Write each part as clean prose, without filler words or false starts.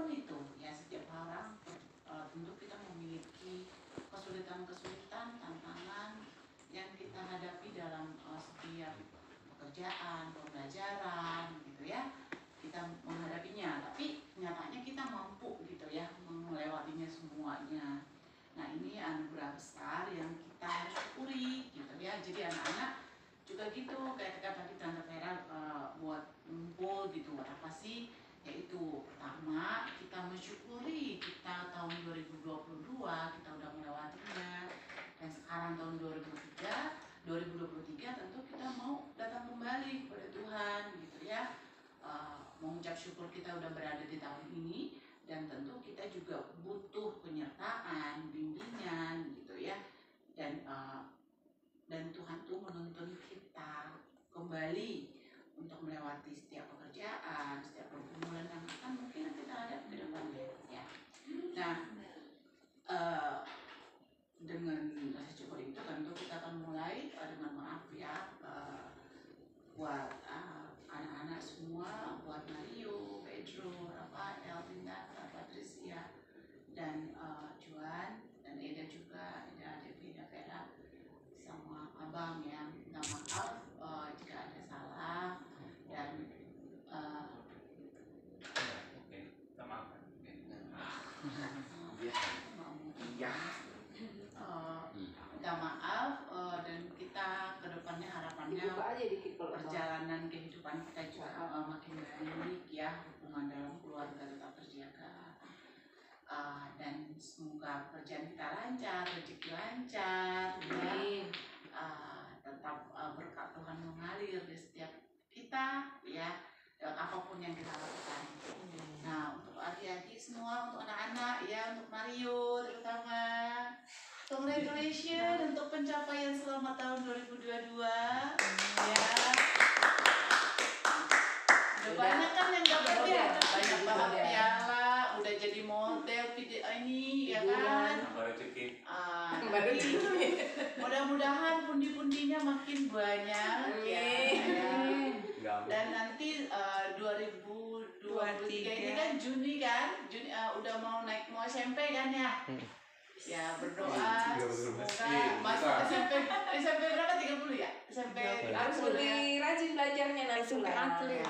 apapun itu ya, setiap orang tentu kita memiliki kesulitan-kesulitan, tantangan yang kita hadapi dalam setiap pekerjaan, pembelajaran gitu ya, kita menghadapinya, tapi nyatanya kita mampu gitu ya melewatinya semuanya. Nah ini anugerah besar yang kita harus syukuri gitu ya. Jadi anak-anak juga gitu, kayak tadi Tante Vera buat ngumpul gitu, buat apa sih? Yaitu pertama kita mensyukuri kita tahun 2022 kita udah melewatinya, dan sekarang tahun 2023 tentu kita mau datang kembali kepada Tuhan gitu ya, mengucap syukur kita udah berada di tahun ini, dan tentu kita juga butuh penyertaan, bimbingan gitu ya, dan Tuhan tuh menuntun kita kembali untuk melewati setiap pekerjaan, setiap pergumulan yang akan mungkin kita hadapi ke depannya ya. Nah, dengan rasa syukur itu tentu kita akan mulai dengan maaf ya, buat anak-anak semua, buat Mario, Pedro, Rafael, Linda, Patricia, dan Juan, dan Eda juga, Eda, Devina, Vera, sama abang yang minta maaf jika ada salah, dan minta maaf, dan kita kedepannya harapannya perjalanan kehidupan kita juga makin baik ya, hubungan dalam keluarga tetap terjaga, dan semoga pekerjaan kita lancar, rezeki lancar ya, tetap berkat Tuhan mengalir di setiap kita ya, apapun yang kita lakukan. Nah untuk adik-adik semua, untuk anak-anak ya, untuk Mario terutama, congratulations untuk pencapaian selamat tahun 2022 ya. Udah banyak kan yang dapat ya, banyak banget piala, udah jadi model video ini ya kan. Mudah-mudahan pundi-pundinya makin banyak ya. Dan nanti 2023 ini kan Juni kan, udah mau SMP kan ya. Ya berdoa semoga masuk SMP berapa, 30 ya? SMP harus lebih rajin belajarnya nanti atlet.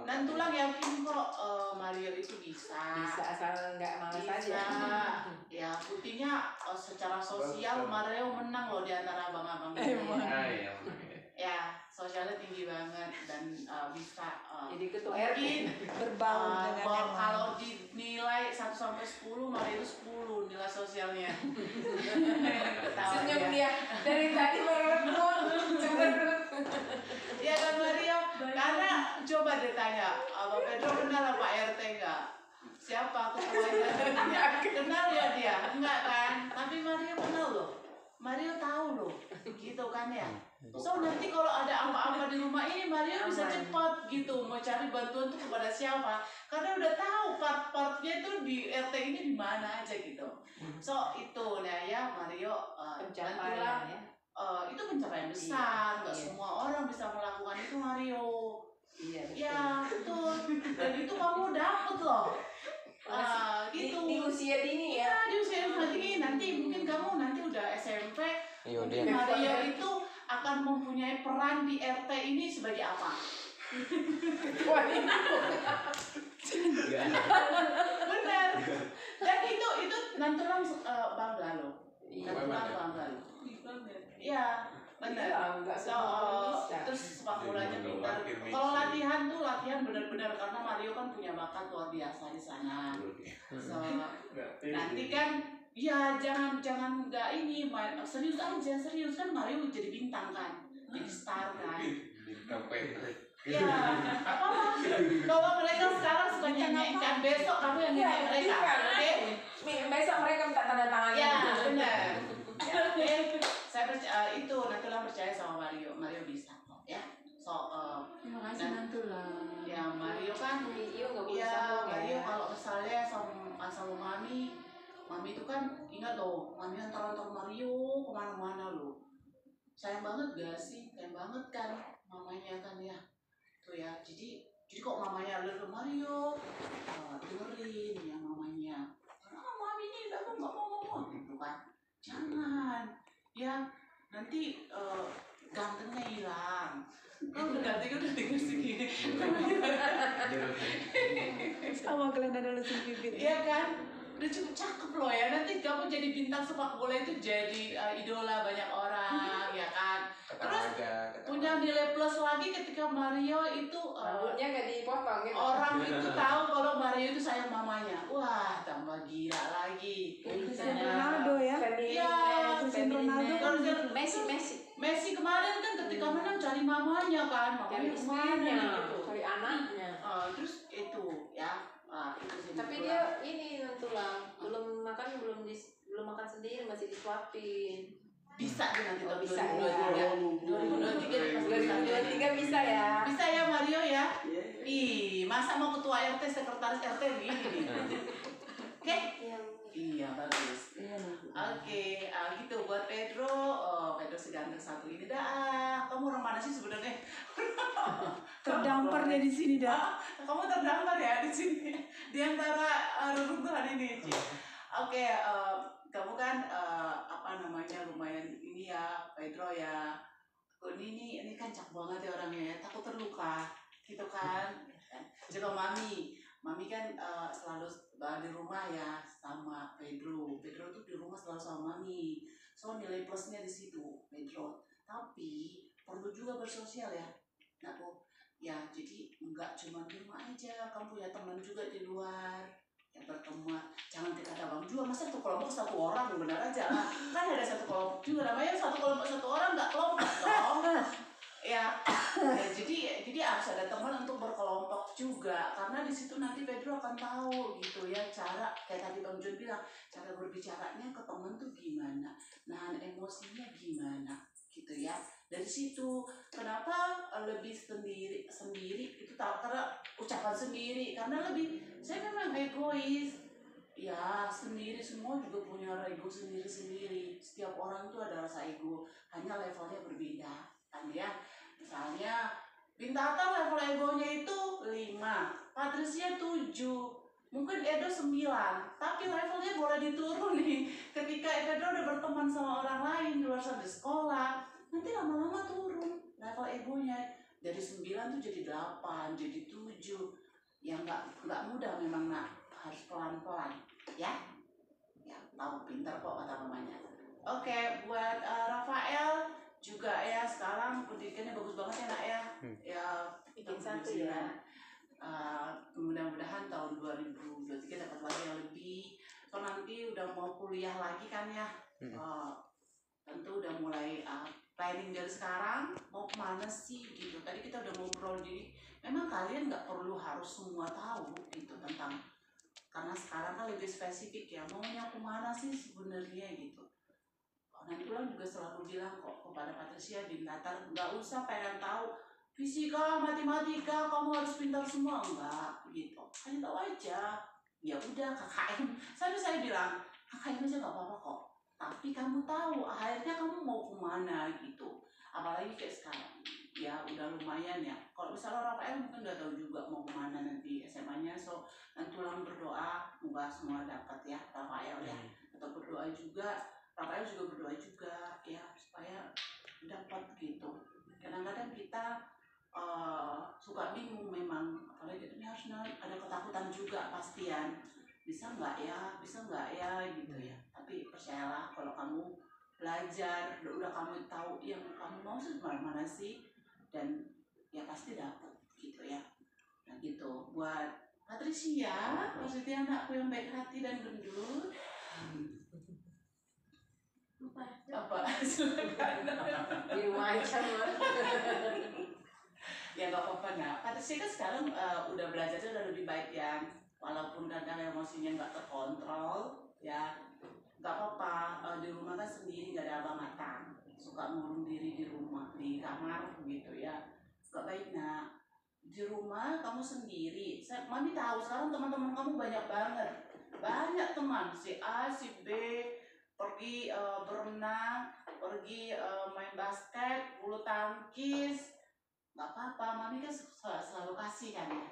Nantulang yakin kok Mario itu bisa asal nggak malas aja. Ya buktinya secara sosial Mario menang loh di antara abang-abang ini. Ya sosialnya tinggi banget dan bisa jadi ketua RT berbaur dengan kalau dinilai 1 sampai 10 Mario itu 10 nilai sosialnya. Senyum dia dari tadi ya kan Mario, karena coba ditanya Pak Pedro kenal Pak RT enggak? Siapa ketuanya? Kenal ya dia? Enggak kan? Tapi Mario kenal loh. Mario tahu loh, gitu kan ya. So nanti kalau ada apa-apa di rumah ini Mario bisa cepat gitu mau cari bantuan tuh kepada siapa, karena udah tahu part-partnya itu di RT ini di mana aja gitu. So itu nah ya Mario, pencapaian ya. Itu pencapaian besar, nggak semua orang bisa melakukan itu Mario. Iya betul. Ya betul. Dan itu kamu dapet loh. Gitu. Di usia dini ya. Di usia dini nanti mungkin kamu nanti udah SMP, mungkin Mario itu akan mempunyai peran di RT ini sebagai apa? Benar. Dan itu nantulang bangga loh. Nantulang bangga loh. Iya, benar. Terus sepak bolanya pintar. Kalau latihan tuh latihan benar-benar, karena Mario kan punya bakat luar biasa di sana. So, nanti kan ya jangan nggak ini, serius aja, serius kan Mario jadi bintang kan, jadi star kan. Ya, apa? Kalau mereka sekarang suka nyanyiin kan, besok kamu yang nyanyi mereka, oke? Besok mereka minta tanda tangan. Ya, benar. Ya, oke. Saya percaya itu, Nantulang percaya sama Mario bisa kok ya. So, terima kasih Nantulang. Ya Mario kan, ya Mario kalau misalnya sama Mami itu kan ingat loh, Mami antar Mario kemana-mana loh. Sayang banget gak sih? Sayang banget kan mamanya kan ya. Tuh ya, jadi Jadi kok mamanya Little Mario dengerin yang mamanya, mami ini aku nggak mau ngomong gitu kan, jangan ya nanti gantengnya hilang. Kalau gantengnya udah denger segini sama kalian ada lucu bibir. iya kan, udah cukup cakep loh ya, nanti kamu jadi bintang sepak bola itu jadi idola banyak orang ya kan. Terus punya nilai plus lagi ketika Mario itu rambutnya nggak dipotong gitu. orang itu tahu kalau Mario itu sayang mamanya, wah tambah gila lagi. Cristiano Ronaldo ya. Iya, Cristiano Ronaldo kan Messi kemarin kan ketika menang cari mamanya kan, Cari mamanya kemana istrinya, gitu. cari anaknya. Terus itu ya, itu sih. Tapi dia ini tulang belum makan sendiri, masih disuapin. Bisa tuh nanti tahun Bisa 2023 bisa ya. Bisa ya Mario ya. Ih, masa mau ketua RT, sekretaris RT gini nih. Oke? Iya, bagus. Oke, gitu buat Pedro. Pedro seganteng satu ini dah. Kamu orang mana sih sebenarnya? Terdampar dia di sini dah. Kamu terdampar ya di sini. Di antara reruntuhan ini. Oke, kamu kan lumayan ini ya, Pedro ya. Ini kan cak banget ya orangnya ya. Takut terluka, gitu kan. Juga Mami kan selalu di rumah ya sama Pedro. Pedro tuh di rumah selalu sama Mami. So nilai plusnya di situ, Pedro. Tapi perlu juga bersosial ya. Nah, ya jadi nggak cuma di rumah aja. Kamu punya teman juga di luar yang berteman. Jangan kita abang juga. Masa satu kelompok satu orang benar aja lah. Kan ada satu kelompok juga. Namanya satu kelompok satu orang nggak kelompok dong. Ya, jadi harus ada teman untuk berkelompok juga, karena di situ nanti Pedro akan tahu gitu ya cara kayak tadi Bang John bilang, cara berbicaranya ke teman tuh gimana, nahan emosinya gimana gitu ya. Dari situ kenapa lebih sendiri itu tahu karena ucapan sendiri, karena lebih saya memang egois ya, sendiri semua juga punya ego sendiri. Setiap orang tuh ada rasa ego, hanya levelnya berbeda kan ya. Misalnya Bintata level egonya itu 5, Patricia 7, mungkin Edo 9, tapi levelnya boleh diturun nih. Ketika Edo udah berteman sama orang lain di luar sana di sekolah, nanti lama-lama turun level egonya. Dari 9 tuh jadi 8, jadi 7. Ya nggak mudah memang nak, harus pelan-pelan ya. Ya tahu pintar kok kata mamanya. Oke, buat Rafael juga ya, sekarang pendidikannya bagus banget ya nak ya. Ya Bikin satu ya. Mudah-mudahan tahun 2023 dapat lagi yang lebih. So nanti udah mau kuliah lagi kan ya. Tentu udah mulai planning dari sekarang mau kemana sih gitu. Tadi kita udah ngobrol, jadi memang kalian nggak perlu harus semua tahu gitu tentang, karena sekarang kan lebih spesifik ya, maunya kemana sih sebenarnya gitu. Nanti pulang juga selalu bilang kok kepada Patricia di Natal, nggak usah pengen tahu fisika, matematika, kamu harus pintar semua, enggak gitu. Hanya tahu aja. Ya udah KKM. Sampai saya bilang KKM aja nggak apa-apa kok. Tapi kamu tahu akhirnya kamu mau kemana gitu. Apalagi kayak sekarang. Ya udah lumayan ya. Kalau misalnya Rafael mungkin udah tahu juga mau kemana nanti SMA-nya. So nanti pulang berdoa, semoga semua dapat ya Rafael ya. Atau berdoa juga. Rafael juga berdoa juga ya supaya dapat gitu. Kadang-kadang kita suka bingung memang, apalagi ini harus ada ketakutan juga pastian, bisa nggak ya gitu ya. Tapi percayalah kalau kamu belajar udah kamu tahu yang kamu mau sih mana sih, dan ya pasti dapat gitu ya. Nah gitu buat Patricia, maksudnya anakku yang baik hati dan gendut. Apa? Di rumah aja mah. Ya nggak apa-apa nak. Patricia kan sekarang udah belajarnya udah lebih baik ya. Walaupun kadang emosinya nggak terkontrol ya, nggak apa-apa. Di rumah kan sendiri nggak ada abang-abang, suka ngurung diri di rumah di kamar gitu ya. Nggak baik nak. Di rumah kamu sendiri. Mami tahu sekarang teman-teman kamu banyak teman, si A, si B, pergi berenang, pergi main basket, bulu tangkis, nggak apa-apa, mami kan selalu kasih kan ya.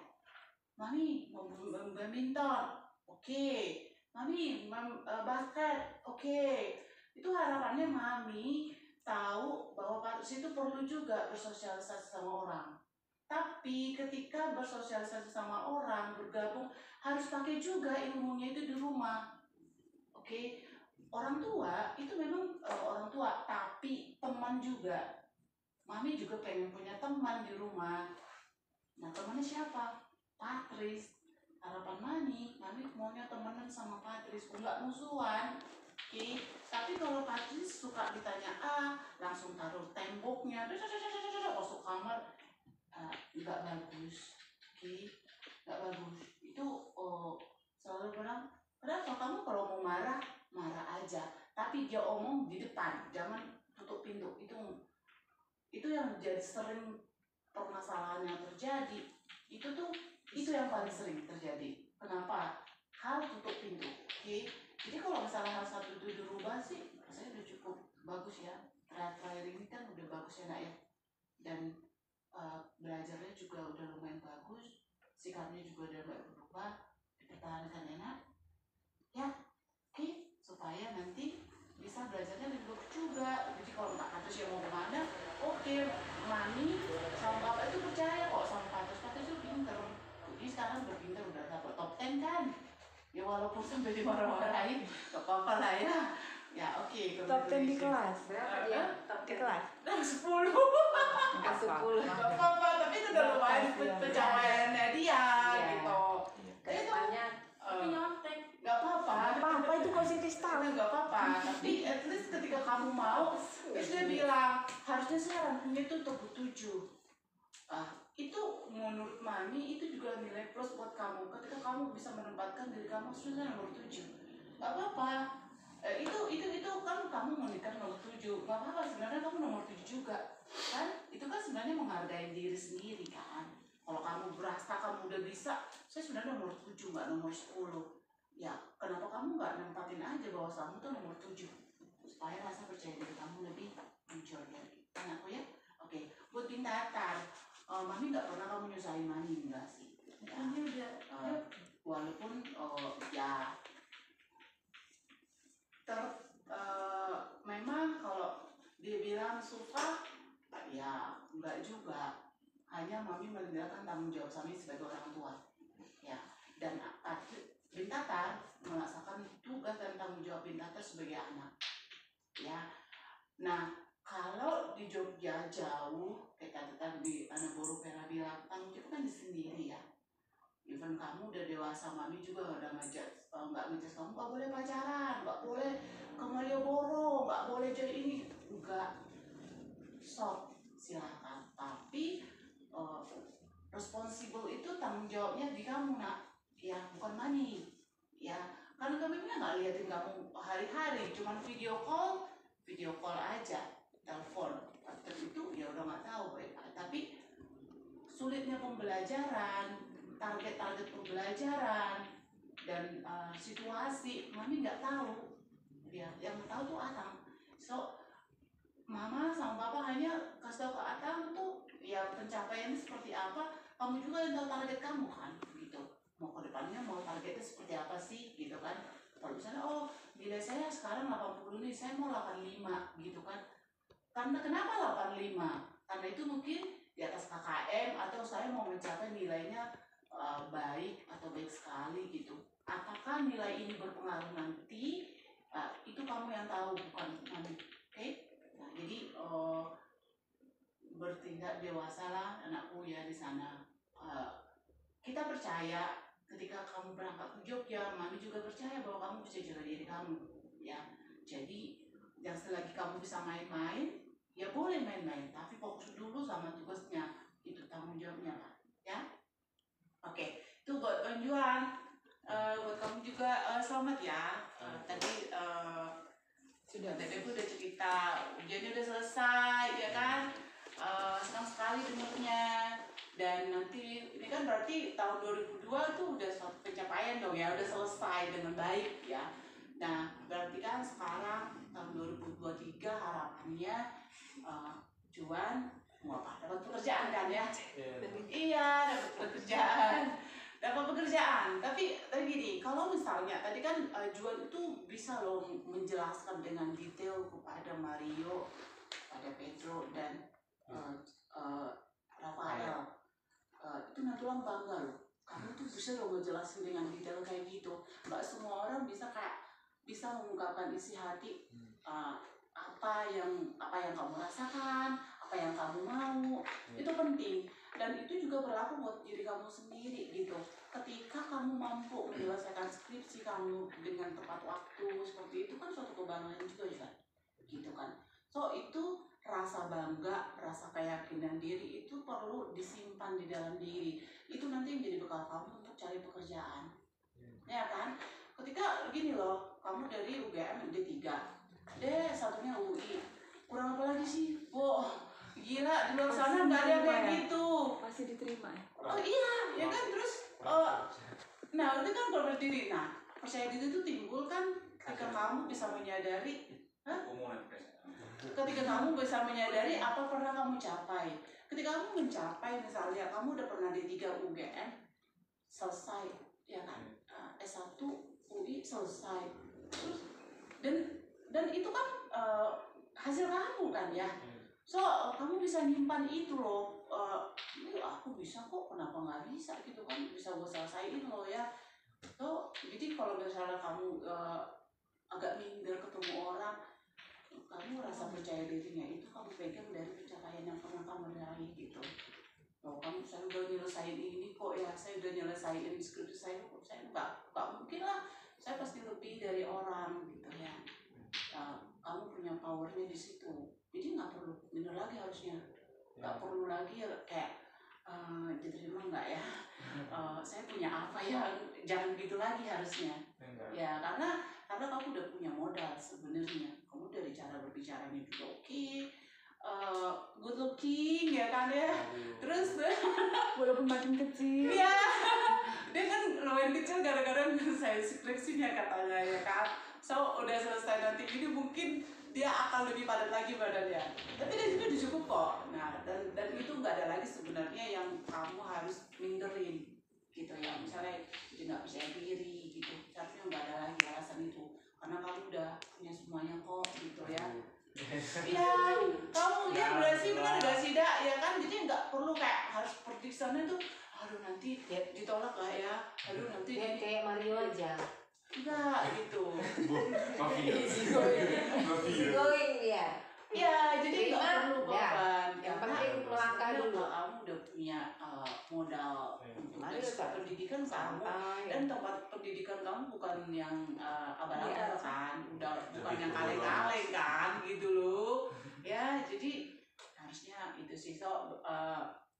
Mami mau badminton, oke. Mami basket, oke. Itu harapannya mami tahu bahwa Patrus itu perlu juga bersosialisasi sama orang. Tapi ketika bersosialisasi sama orang, bergabung, harus pakai juga ilmunya itu di rumah. Oke, orang tua itu memang orang tua, tapi teman juga. Mami juga pengen punya teman di rumah. Nah, temannya siapa? Patris. Harapan mami maunya temenan sama Patris, nggak musuhan. Oke, tapi kalau Patris suka ditanya langsung taruh temboknya, masuk kamar, nggak bagus. Oke, nggak bagus. Itu selalu bilang, kenapa kamu kalau mau marah aja, tapi dia omong di depan, jangan tutup pintu. Itu yang jadi sering permasalahan yang terjadi. Itu yang paling sering terjadi. Kenapa? Hal tutup pintu. Oke. Jadi kalau misalnya hal satu itu dirubah sih, saya udah cukup bagus ya. Terakhir ini kan udah bagus ya nak ya. Dan belajarnya juga udah lumayan bagus, sikapnya juga udah lumayan berubah, dipertahankan enak. Ya, oke. Supaya nanti bisa belajarnya lebih bagus juga. Jadi kalau Pak Patrus yang mau kemana, oke, mami sama bapak itu percaya kok sama Patrus. Patrus itu pinter. Jadi sekarang udah pinter, udah dapat top 10 kan. Ya walaupun sampai dimarah-marahin, gak apa-apa lah ya. Ya oke. Top 10 di kelas. Berapa dia? Top Di kelas. 10. Angka 10. Gak apa-apa, tapi itu udah lumayan pencapaiannya dia gitu. Kedepannya Tapi nyontek, gak apa-apa. Apa itu positif tahu? Gak apa-apa, tapi at least ketika kamu mau, terus dia bilang harusnya sarannya itu untuk 7. Itu menurut mami itu juga nilai plus buat kamu. Ketika kamu bisa menempatkan diri kamu sebenarnya nomor 7, gak apa-apa. Itu kan kamu menikah nomor 7, gak apa-apa, sebenarnya kamu nomor 7 juga kan. Itu kan sebenarnya menghargai diri sendiri kan. Kalau kamu berasa kamu udah bisa, saya sebenarnya nomor 7 nggak nomor 10. Ya kenapa kamu nggak nempatin aja bahwa kamu tuh nomor 7, supaya rasa percaya diri kamu lebih muncul lagi. Anakku ya. Oke, buat Bintatan, mami nggak pernah kamu nyusahin mami, enggak sih ya. Walaupun ya memang kalau dia bilang suka, ya enggak juga. Hanya mami meninggalkan tanggung jawab kami sebagai orang tua ya. Dan Bintatan melaksanakan tugas dan tanggung jawab Bintatan sebagai anak ya. Nah kalau di Jogja jauh, kayak tadi anak Boru pernah bilang, tanggung jawab kan di sendiri ya. Even kamu udah dewasa, mami juga udah ngajak, nggak ngajak kamu nggak boleh pacaran, nggak boleh ke Malioboro, nggak boleh jadi ini, enggak. Stop, silakan. Tapi responsible itu tanggung jawabnya di kamu nak ya, bukan mami ya. Karena kami nggak liatin kamu hari-hari, cuman video call aja, telepon. Terus itu ya udah nggak tahu. Tapi sulitnya pembelajaran, target pembelajaran, dan situasi mami nggak tahu ya. Yang tahu tuh Atang. So mama sama papa hanya kasih tahu ke Atang tuh ya pencapaiannya seperti apa. Kamu juga yang tahu target kamu kan gitu. Mau ke depannya mau targetnya seperti apa sih gitu kan. Kalau misalnya nilai saya sekarang 80 nih, saya mau 85 gitu kan. Karena kenapa 85? Karena itu mungkin di atas KKM, atau saya mau mencapai nilainya baik atau baik sekali gitu. Apakah nilai ini berpengaruh nanti? Itu kamu yang tahu, bukan mami. Oke? Nah, jadi bertindak dewasa lah anakku ya di sana. Kita percaya ketika kamu berangkat ke Jogja, mami juga percaya bahwa kamu bisa jaga diri kamu ya. Jadi yang selagi kamu bisa main-main, ya boleh main-main, tapi fokus dulu sama tugasnya, itu tanggung jawabnya lah ya. Oke, itu buat Juan, buat kamu juga selamat ya. Tadi sudah udah cerita ujiannya udah selesai ya kan. Senang sekali dengarnya. Dan nanti ini kan berarti tahun 2002 tuh udah suatu pencapaian dong ya, udah selesai dengan baik ya. Nah berarti kan sekarang tahun 2023 harapannya Juan mau apa? Dapat pekerjaan kan ya? Iya. Iya, dapat pekerjaan. Dapat pekerjaan. Tapi gini, kalau misalnya tadi kan Juan itu bisa loh menjelaskan dengan detail kepada Mario, pada Pedro dan Rafael. Itu Natulang bangga loh. Kamu tuh bisa loh ngejelasin dengan detail kayak gitu. Nggak semua orang bisa mengungkapkan isi hati apa yang kamu rasakan, apa yang kamu mau. Itu penting. Dan itu juga berlaku buat diri kamu sendiri gitu. Ketika kamu mampu menyelesaikan skripsi kamu dengan tepat waktu seperti itu kan suatu kebanggaan juga ya, gitu kan. So itu rasa bangga, rasa keyakinan diri itu perlu disimpan di dalam diri. Itu nanti yang jadi bekal kamu untuk cari pekerjaan, ya kan? Ketika gini loh, kamu dari UGM D3, satunya UI, kurang apa lagi sih? Wah, gila, di luar sana nggak ada yang kayak gitu. Masih diterima ya? Oh iya, ya kan terus nah itu kan percaya diri. Nah, percaya diri itu timbul kan ketika kamu bisa menyadari apa pernah kamu capai. Ketika kamu mencapai misalnya kamu udah pernah D3 UGM selesai, ya kan? S1 UI selesai. Terus dan itu kan hasil kamu kan ya. So, kamu bisa nyimpan itu loh. Aku bisa kok, kenapa nggak bisa gitu kan? Bisa gue selesaiin loh ya. So, jadi kalau misalnya kamu agak minder ketemu orang, kamu rasa percaya dirinya itu kamu pegang dari pencapaian yang pernah kamu raih gitu. Oh, saya udah nyelesain ini kok ya, saya udah nyelesain skripsi saya kok, saya nggak mungkin lah, saya pasti lebih dari orang gitu ya. Kamu punya powernya di situ. Jadi nggak perlu minder lagi harusnya, nggak perlu lagi kayak diterima nggak ya, saya punya apa ya, jangan gitu lagi harusnya. Ya karena kamu udah punya modal sebenarnya, kamu dari cara berbicaranya juga oke, good looking ya kan ya, terus Walaupun makin kecil. ya dia kan lumayan kecil gara-gara saya skripsinya katanya ya kan. So udah selesai nanti ini mungkin dia akan lebih padat lagi badannya. Tapi dari situ udah cukup kok. Nah dan itu nggak ada lagi sebenarnya yang kamu harus minderin gitu ya. Misalnya jadi nggak percaya diri gitu. Seharusnya nggak ada lagi alasan itu. Karena kamu udah punya semuanya kok gitu ya. Iya, kamu ya berarti benar gak sih Dak? Ya kan jadi nggak perlu kayak harus seperti sana tuh. Aduh nanti ditolak lah ya. Aduh nanti Kayak Mario aja. enggak gitu. Easy going ya. Ya, jadi nggak perlu Ya, beban. yang Karena penting melangkah sebenarnya dulu. Kamu udah punya modal untuk Mari dari kita pendidikan kamu santai. dan tempat pendidikan kamu bukan yang abal-abal Iya. kan, bukan yang kaleng-kaleng kan, gitu loh. Ya, jadi harusnya itu sih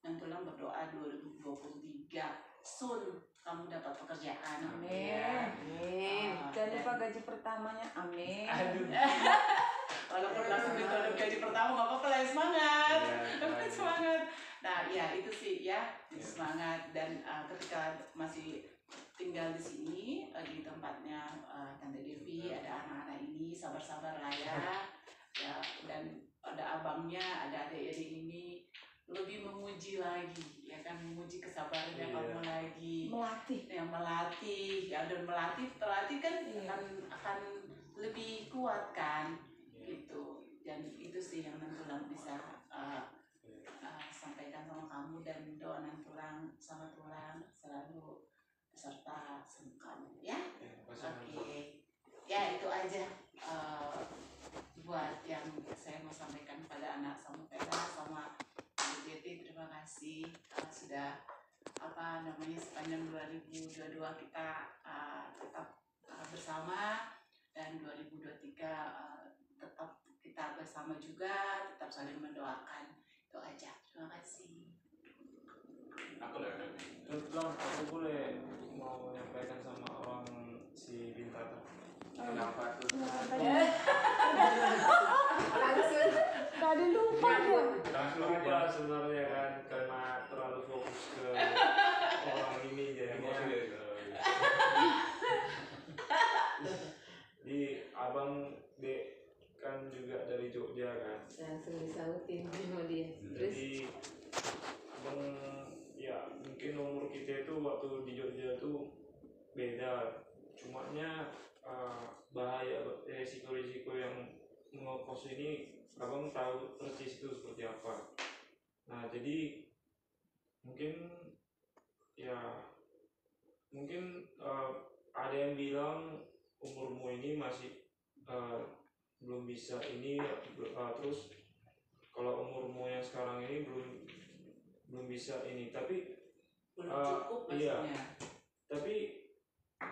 yang tulang berdoa 2023 soon kamu dapat pekerjaan. Amin. Amin. Jangan lupa gaji pertamanya. Amin. Walaupun langsung ditolong gaji pertama nggak apa-apa lah, semangat. Semangat. Nah ya itu sih ya, semangat. Dan ketika masih tinggal di sini di tempatnya Tante Devi, ada anak-anak ini, sabar-sabar lah ya. Dan ada abangnya, ada adik-adik ini, lebih memuji lagi ya kan, memuji kesabarannya kamu lagi, melatih ya, dan terlatih kan akan lebih kuat kan gitu. Dan itu sih yang Nantulang bisa sampaikan sama kamu, dan doa Nantulang sama Tulang selalu beserta sama kamu ya. Oke. Ya itu aja buat yang saya mau sampaikan pada anak sama Pera sama BT. Terima kasih sudah sepanjang 2022 kita tetap bersama, dan 2023 tetap kita bersama juga, tetap saling mendoakan. Itu aja. Terima kasih. Aku boleh mau menyampaikan sama orang si Bintata. Kenapa tuh? Langsung. Tadi lupa dia. Lupa sebenarnya kan, karena terlalu fokus ke orang ini jadinya. Di abang kan kan juga dari Jogja kan. Langsung disautin sama dia. Terus Jadi abang ya mungkin umur kita itu waktu di Jogja itu beda. Cumanya bahaya resiko-resiko yang ngekos ini abang tahu persis itu seperti apa. Nah jadi mungkin ya mungkin ada yang bilang umurmu ini masih belum bisa ini terus kalau umurmu yang sekarang ini belum bisa ini tapi Belum cukup iya. maksudnya. tapi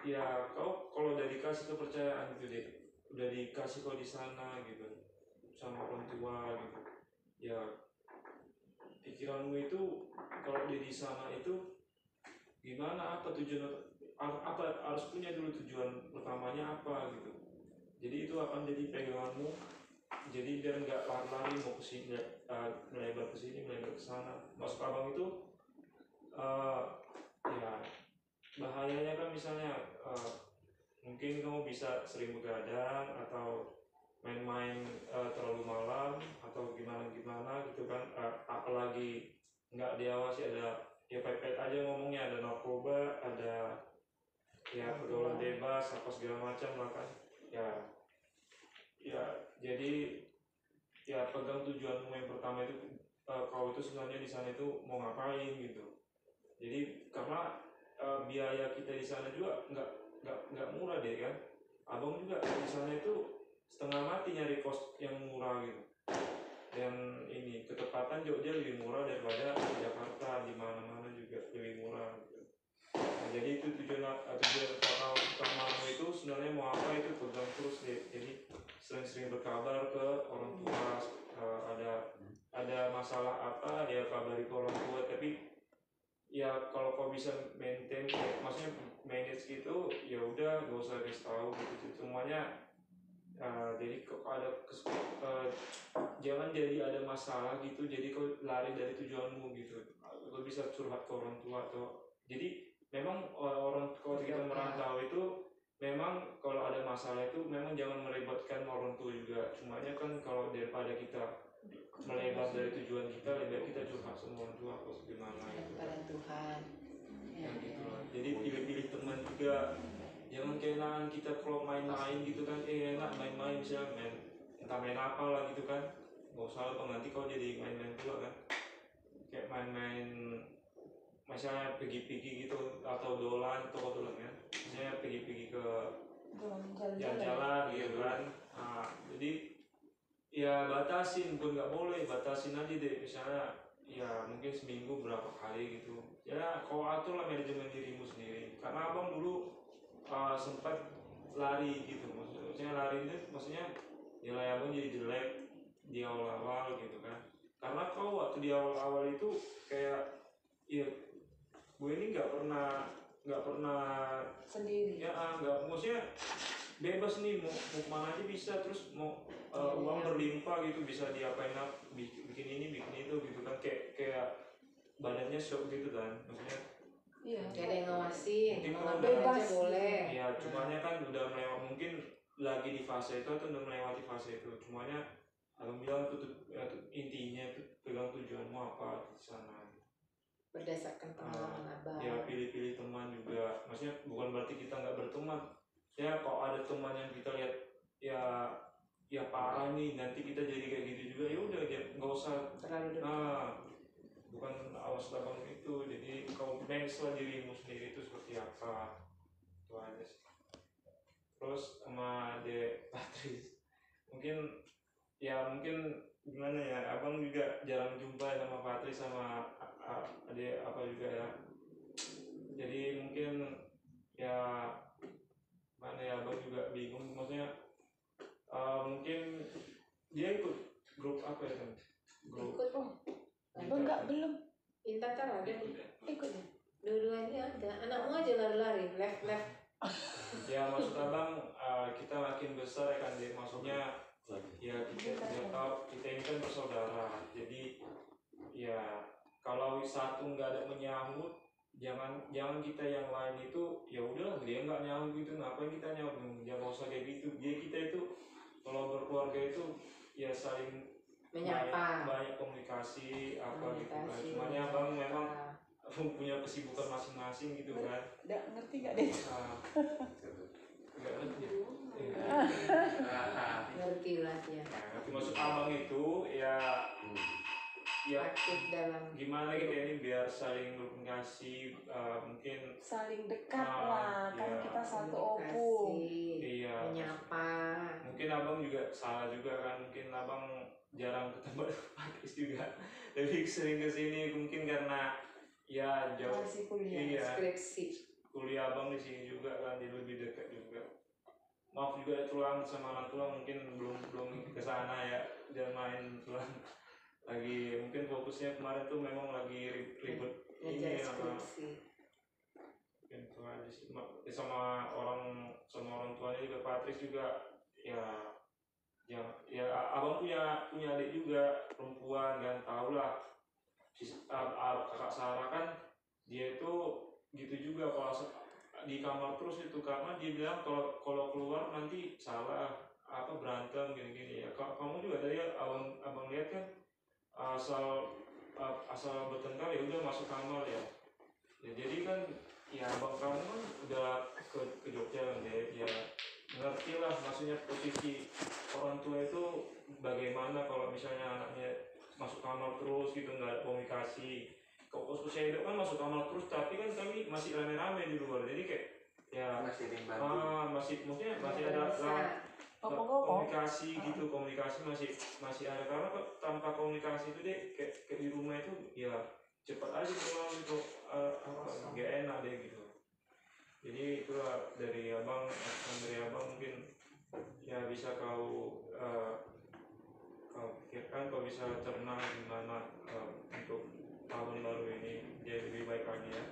ya kau kalau udah dikasih kepercayaan gitu deh, udah dikasih kau di sana gitu sama orang tua gitu ya, pikiranmu itu kalau di sana itu gimana, apa tujuan, apa harus punya dulu tujuan pertamanya apa gitu. Jadi itu akan jadi peganganmu, jadi biar nggak lari-lari mau ke sini, melebar ke sini, melebar ke sana. Maksud abang itu ya bahayanya kan misalnya mungkin kamu bisa sering begadang atau main-main terlalu malam atau gimana gitu kan, apalagi nggak diawasi, ada ya pepet aja ngomongnya, ada narkoba, ada ya pergaulan bebas apa segala macam lah kan ya jadi ya pegang tujuanmu yang pertama itu, kau itu sebenarnya di sana itu mau ngapain gitu. Jadi karena biaya kita di sana juga nggak murah deh kan. Abang juga di sana itu setengah mati nyari kos yang murah gitu. Dan ini ketepatan Jogja lebih murah daripada Jakarta, di mana-mana juga lebih murah gitu. Nah, jadi itu tujuan utamamu itu sebenarnya mau apa itu pegang terus deh. Jadi sering-sering berkabar ke orang tua, ada masalah apa ya kabari ke orang tua. Tapi ya kalau kau bisa maintain, maksudnya manage gitu, ya udah gak usah kasih tahu gitu semuanya. Jadi kok ada jangan jadi ada masalah gitu jadi kau lari dari tujuanmu gitu. Kau bisa curhat ke orang tua atau jadi memang orang kalau kita merantau itu memang kalau ada masalah itu memang jangan meribetkan orang tua juga. Cumanya kan kalau daripada kita melebar dari tujuan kita, lebih baik kita curhat sama orang tua atau gimana gitu kepada Tuhan. ya gitu lah. Jadi pilih-pilih teman juga, jangan kenalan kita kalau main-main gitu kan, enak main-main misalnya entah main apa lah gitu kan, nggak usah lah nanti kau jadi main-main pula kan, kayak main-main misalnya pergi-pergi gitu atau dolan kan, misalnya pergi-pergi ke jalan-jalan gitu kan. Nah, jadi ya batasin pun nggak boleh, batasin aja deh misalnya ya mungkin seminggu berapa kali gitu ya, kau atur lah manajemen dirimu sendiri. Karena abang dulu sempat lari gitu, maksudnya lari itu maksudnya nilai abang jadi jelek di awal-awal gitu kan, karena kau waktu di awal-awal itu kayak ya gue ini nggak pernah Sendiri. ya nggak, maksudnya bebas nih mau kemana aja bisa, terus mau uang berlimpah gitu bisa diapain bikin ini bikin itu gitu kan, kayak badannya shock gitu kan, maksudnya Iya. Gak ada yang ngawasin, mungkin mau kalau ngapain bebas. aja boleh. ya cumanya kan udah melewat, mungkin lagi di fase itu atau udah melewati fase itu. Cumanya abang bilang intinya itu pegang tujuanmu apa di sana. Berdasarkan pengalaman abang. Ya pilih-pilih teman juga, maksudnya bukan berarti kita nggak berteman ya. Kalau ada teman yang kita lihat ya parah nih, nanti kita jadi kayak gitu juga, ya udah nggak usah Terlalu dekat. bukan awas abang itu. Jadi kau manage lah dirimu sendiri itu seperti apa, itu aja sih. Terus sama Dek Patris mungkin gimana ya, abang juga jarang jumpa sama Patris sama Ade apa juga ya, jadi mungkin ya mana ya, abang juga bingung, maksudnya mungkin dia ikut grup apa ya kan, grup Ikut dong. Abang enggak belum Intan kan ada. ikut ya? Dua-duanya ada. Anakmu aja lari-lari, left. ya. Maksud abang kita makin besar ya kan, dia maksudnya ya kita tahu kita ini kan bersaudara, jadi ya kalau satu nggak ada menyahut, jangan kita yang lain itu ya udahlah dia nggak nyahut gitu, ngapain kita nyahut, jangan usah kayak gitu. Dia kita itu kalau berkeluarga itu ya saling Menyapa. banyak komunikasi apa gitu kan. Komunikasi, Cuman ya abang memang menyapa. punya kesibukan masing-masing gitu kan. Nggak ngerti nggak deh? Nggak ngerti. Ngerti lah ya. Nah, maksud abang itu ya Aktif dalam gimana gitu ya, ini biar saling berkomunikasi, mungkin Saling dekat Ah, lah, kan iya. kita satu komunikasi, opung. iya menyapa. mungkin abang juga salah juga kan, mungkin abang jarang ketemu Patris juga lebih sering kesini mungkin karena ya jauh Masih kuliah. iya Skripsi. kuliah abang di sini juga kan, jadi lebih dekat juga. Maaf juga ya tulang sama anak tulang mungkin belum ke sana ya, jangan main tulang lagi, mungkin fokusnya kemarin tuh memang lagi ribet Ngejar ini sama skripsi. mungkin itu aja sih. Sama orang tuanya juga, Patris juga ya abang punya adik juga perempuan kan, tau lah kakak Sarah kan, dia itu gitu juga kalau di kamar terus itu, karena dia bilang kalau keluar nanti salah apa berantem gini-gini ya. Kamu juga tadi abang lihat kan, asal bertengkar ya udah masuk kamar ya. Jadi kan ya abang kamu kan udah ke Jogja kan ya ngerti lah maksudnya posisi orang tua itu bagaimana kalau misalnya anaknya masuk kamar terus gitu, nggak ada komunikasi. Kalau saya itu kan masuk kamar terus, tapi kan kami masih rame-rame di luar, jadi kayak ya masih mungkin masih ada komunikasi gitu, komunikasi masih ada, karena tanpa komunikasi itu deh kayak di rumah itu ya cepat aja pulang gitu, gak enak deh gitu. Jadi itulah dari abang mungkin ya bisa kau pikirkan, kau bisa cerna gimana untuk tahun baru ini jadi lebih baik lagi ya.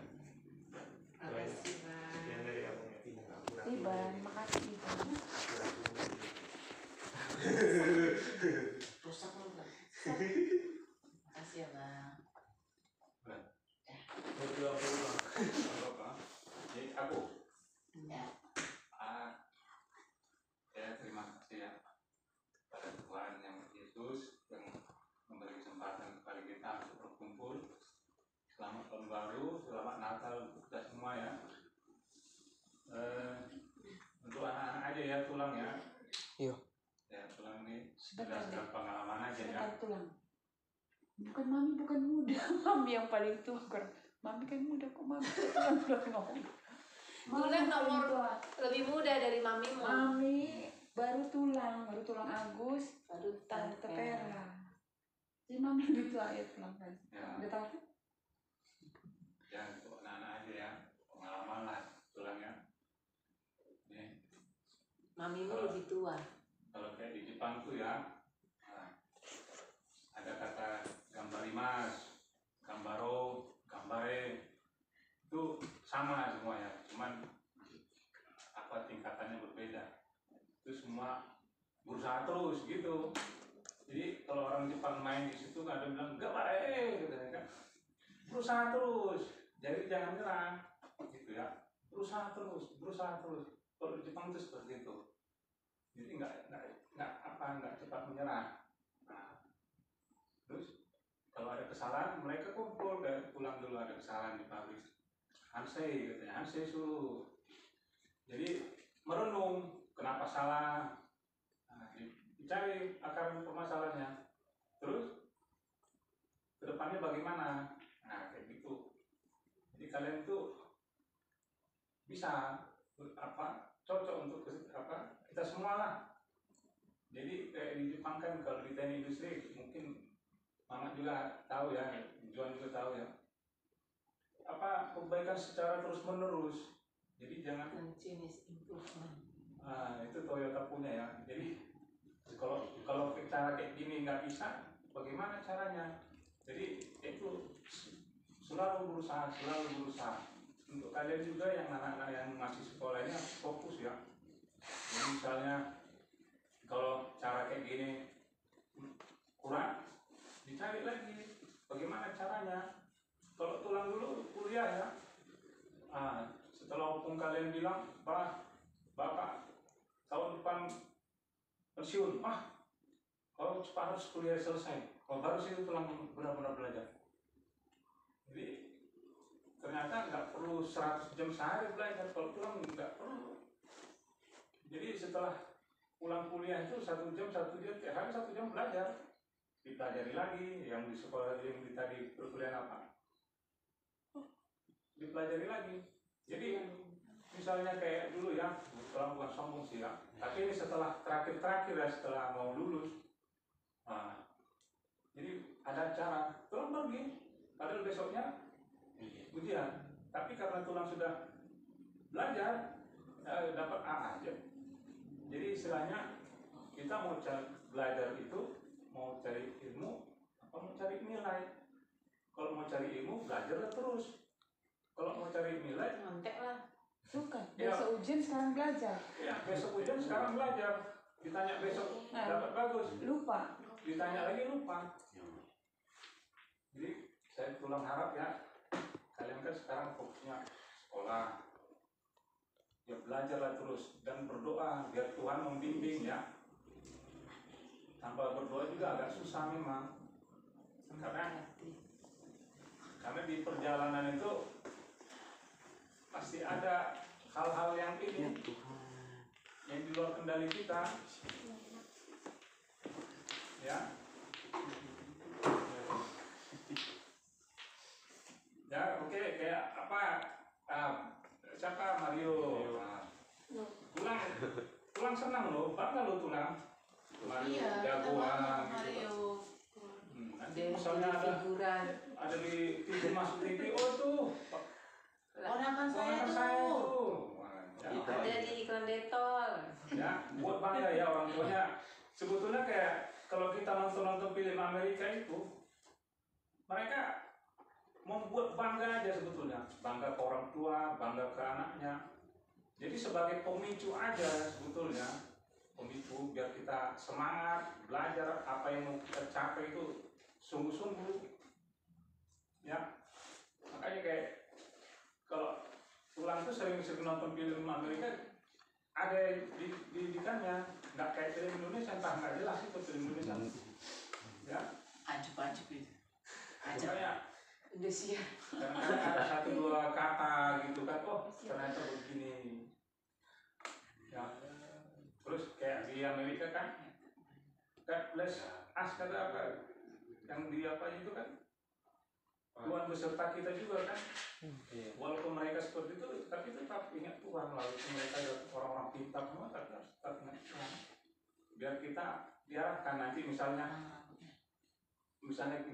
Makasih, Bang. Sekian dari abang ya. Iban, makasih Iban. Rusak lu kan? Makasih ya bang. Jadi aku Ya. saya terima kasih ya pada Tuhan yang Yesus yang memberi kesempatan kepada kita untuk berkumpul. Selamat tahun baru, selamat Natal untuk kita semua ya. Untuk anak-anak aja ya tulang ya. Iya. Ya tulang ini Sebentar, berdasarkan pengalaman aja ya. Sebentar tulang. Bukan mami, bukan muda. Mami yang paling tua. Mami kan muda kok, mami tulang belum ngomong. Tulang nomor lebih muda dari mamimu. Mami baru tulang Agus, Baru Tante Pera. Pera. Jadi mami lebih tua ya tulang kan. Ya, Udah tahu? ya untuk anak-anak aja ya. Pengalaman lah tulangnya. Nih, Mamimu lebih tua. kalau kayak di Jepang tuh ya, nah, ada kata gambarimas, gambaro, gambare, itu sama semuanya, cuman apa tingkatannya berbeda. Itu semua berusaha terus gitu. Jadi kalau orang Jepang main di situ kan ada bilang gambare, gitu kan, berusaha terus, jadi jangan nyerah, gitu ya, berusaha terus. Kalau di Jepang itu seperti itu. Jadi nggak cepat menyerah. Nah, terus kalau ada kesalahan mereka kumpul dan pulang dulu, ada kesalahan di pabrik. Hansei katanya, Hansei suruh. Jadi merenung kenapa salah. Nah, dicari akar permasalahannya. Terus kedepannya bagaimana? Nah kayak gitu. Jadi kalian tuh bisa cocok untuk kita semua lah. Jadi kayak di Jepang kan, kalau di teknik industri mungkin Mama juga tahu ya, Juan juga tahu ya, perbaikan secara terus menerus. Jadi jangan Continuous improvement. itu Toyota punya ya. Jadi kalau cara kayak gini nggak bisa, bagaimana caranya? Jadi itu selalu berusaha. Untuk kalian juga yang anak-anak yang masih sekolah ini harus fokus ya. Jadi misalnya kalau cara kayak gini kurang, dicari lagi bagaimana caranya. Kalau tulang dulu kuliah ya, setelah opung kalian bilang, Bapak tahun depan pensiun, kalau harus kuliah selesai, kalau baru sih tulang benar-benar belajar. Jadi ternyata nggak perlu 100 jam sehari belajar, kalau tulang nggak perlu. Jadi setelah pulang kuliah itu 1 jam tiap hari 1 jam belajar, dipelajari lagi yang di sekolah yang di tadi perkuliahan apa, dipelajari lagi. Jadi misalnya kayak dulu ya, bukan sombong sih ya, tapi ini setelah terakhir ya, setelah mau lulus, nah, jadi ada acara tulang pergi, padahal besoknya ujian, tapi karena tulang sudah belajar dapat A aja. Jadi istilahnya kita mau belajar itu mau cari ilmu apa mau cari nilai. Kalau mau cari ilmu belajarlah terus, kalau mau cari nilai Ngontek lah. Bukan, Ya. besok ujian sekarang belajar. ya besok ujian sekarang belajar, ditanya besok dapat bagus, Lupa. ditanya lagi lupa. Jadi saya tulang harap ya, kalian kan sekarang fokusnya sekolah, ya belajarlah terus dan berdoa biar Tuhan membimbing ya. Tanpa berdoa juga agak susah memang, karena di perjalanan itu pasti ada hal-hal yang ini yang di luar kendali kita ya. Ya oke, kayak apa siapa Mario. Tulang senang loh, bangga lo tulang. Mario Iya, kita jagoan bangun gitu. Mario. Nanti Dari misalnya figuran. ada di TV masuk TV, oh tuh Ponakan saya ponakan saya tuh. tuh. Wah, ya, Ada di iklan detol. ya buat bangga ya orang tuanya. Sebetulnya kayak kalau kita nonton film Amerika itu, mereka membuat bangga aja sebetulnya, bangga ke orang tua, bangga ke anaknya. Jadi sebagai pemicu aja sebetulnya, pemicu biar kita semangat belajar apa yang mau kita capai itu sungguh-sungguh. Ya, makanya kayak kalau tulang tuh sering nonton film Amerika, ada didikannya, nggak kayak film Indonesia, entah nggak jelas itu film Indonesia. Ya, Ajuk-ajuk gitu. Ajuk. makanya Indonesia. kadang-kadang ada 1-2 kata gitu kan, oh ternyata begini. Ya, terus kayak di Amerika kan, God bless us kata apa, yang di apa itu kan, Tuhan beserta kita juga kan. Walaupun mereka seperti itu, tapi tetap ingat Tuhan. Walaupun mereka ada orang-orang pintar semua, tapi harus tetap ingat Tuhan. Biar kita diarahkan nanti misalnya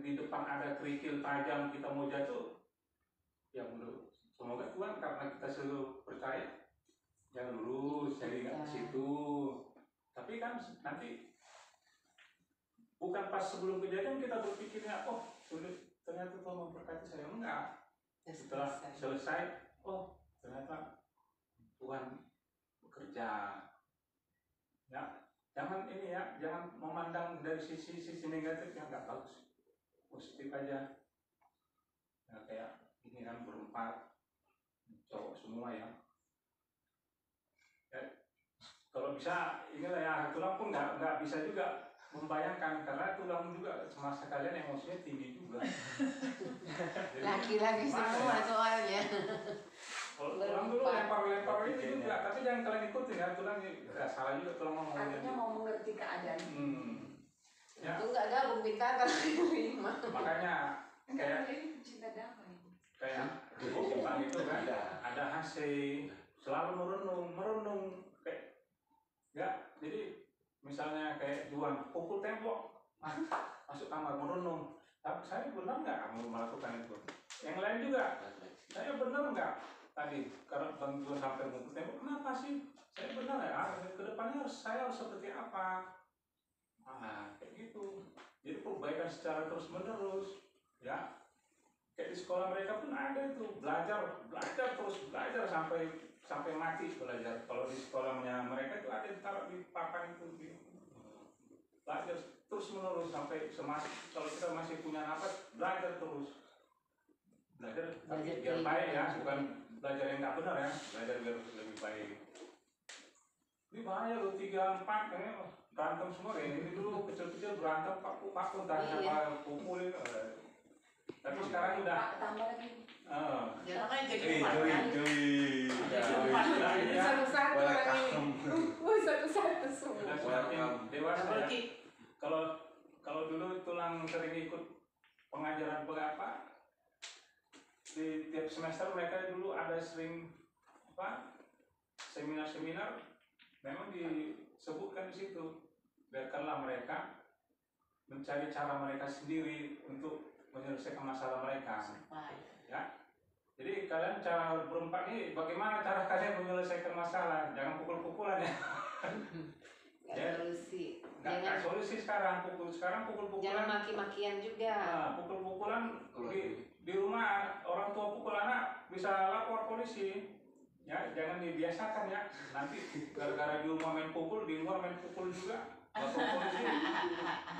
di depan ada kerikil tajam kita mau jatuh, ya menurut semoga Tuhan karena kita selalu percaya yang lurus, jadi nggak ke situ. Tapi kan nanti bukan pas sebelum kejadian kita berpikirnya, oh sulit, ternyata Tuhan memberkati saya. Enggak. Setelah selesai, oh ternyata Tuhan bekerja. Ya, jangan ini ya, jangan memandang dari sisi negatif yang nggak bagus, positif aja. Ya, kayak ini kan berempat cowok semua ya. Kalau bisa inilah ya, tulang pun nggak bisa juga membayangkan karena tulang juga semasa kalian emosinya tinggi juga. Jadi, Laki-laki semua ya? soalnya. Kalau tulang dulu lempar ini juga, tapi jangan kalian ikutin ya, tulang nggak salah juga tulang mau Artinya mau mengerti keadaan. Ya, Itu nggak gabung pintar kalau terima. makanya kayak ini cinta damai. Jepang itu kan ada AC selalu merenung kayak ya. Jadi misalnya kayak Juan pukul tembok, masuk kamar merenung. Tapi saya benar nggak kamu melakukan itu? Yang lain juga, saya benar nggak tadi karena Bang Juan sampai pukul tembok, kenapa sih? Saya benar ya. Kedepannya saya harus seperti apa? Kayak gitu. Jadi perbaikan secara terus menerus, ya. Kayak di sekolah mereka pun ada itu belajar terus belajar sampai mati belajar. Kalau di sekolahnya mereka itu ada ditaruh di papan itu, belajar terus menerus sampai kalau kita masih punya nafas belajar terus, tapi biar baik ya, bukan belajar yang nggak benar ya, belajar biar lebih baik. Ini bahaya loh 3, 4 kayaknya berantem semua kayak ini dulu kecil-kecil berantem paku-paku entah Iya. siapa pukulin. Tapi sekarang udah Tambah lagi. Ya makanya jadi Joy, empat Joy, kan. Joy. Jadi Joy. empat. Nah, ya, Satu-satu orang ini. Welcome. Satu-satu semua. udah semakin dewasa Double ya. kick. Kalau dulu tulang sering ikut pengajaran apa di tiap semester mereka dulu ada sering apa seminar-seminar, memang disebutkan di situ biarkanlah mereka mencari cara mereka sendiri untuk menyelesaikan masalah mereka. Ya, jadi kalian cara berempat ini bagaimana cara kalian menyelesaikan masalah, jangan pukul-pukulan ya. Gak Ya. solusi. Nggak solusi sekarang Jangan pukul-pukulan. maki-makian juga. Nah, pukul-pukulan di rumah orang tua pukul anak bisa lapor polisi. Ya, jangan dibiasakan ya. Nanti gara-gara di rumah main pukul, di luar main pukul juga, lapor polisi,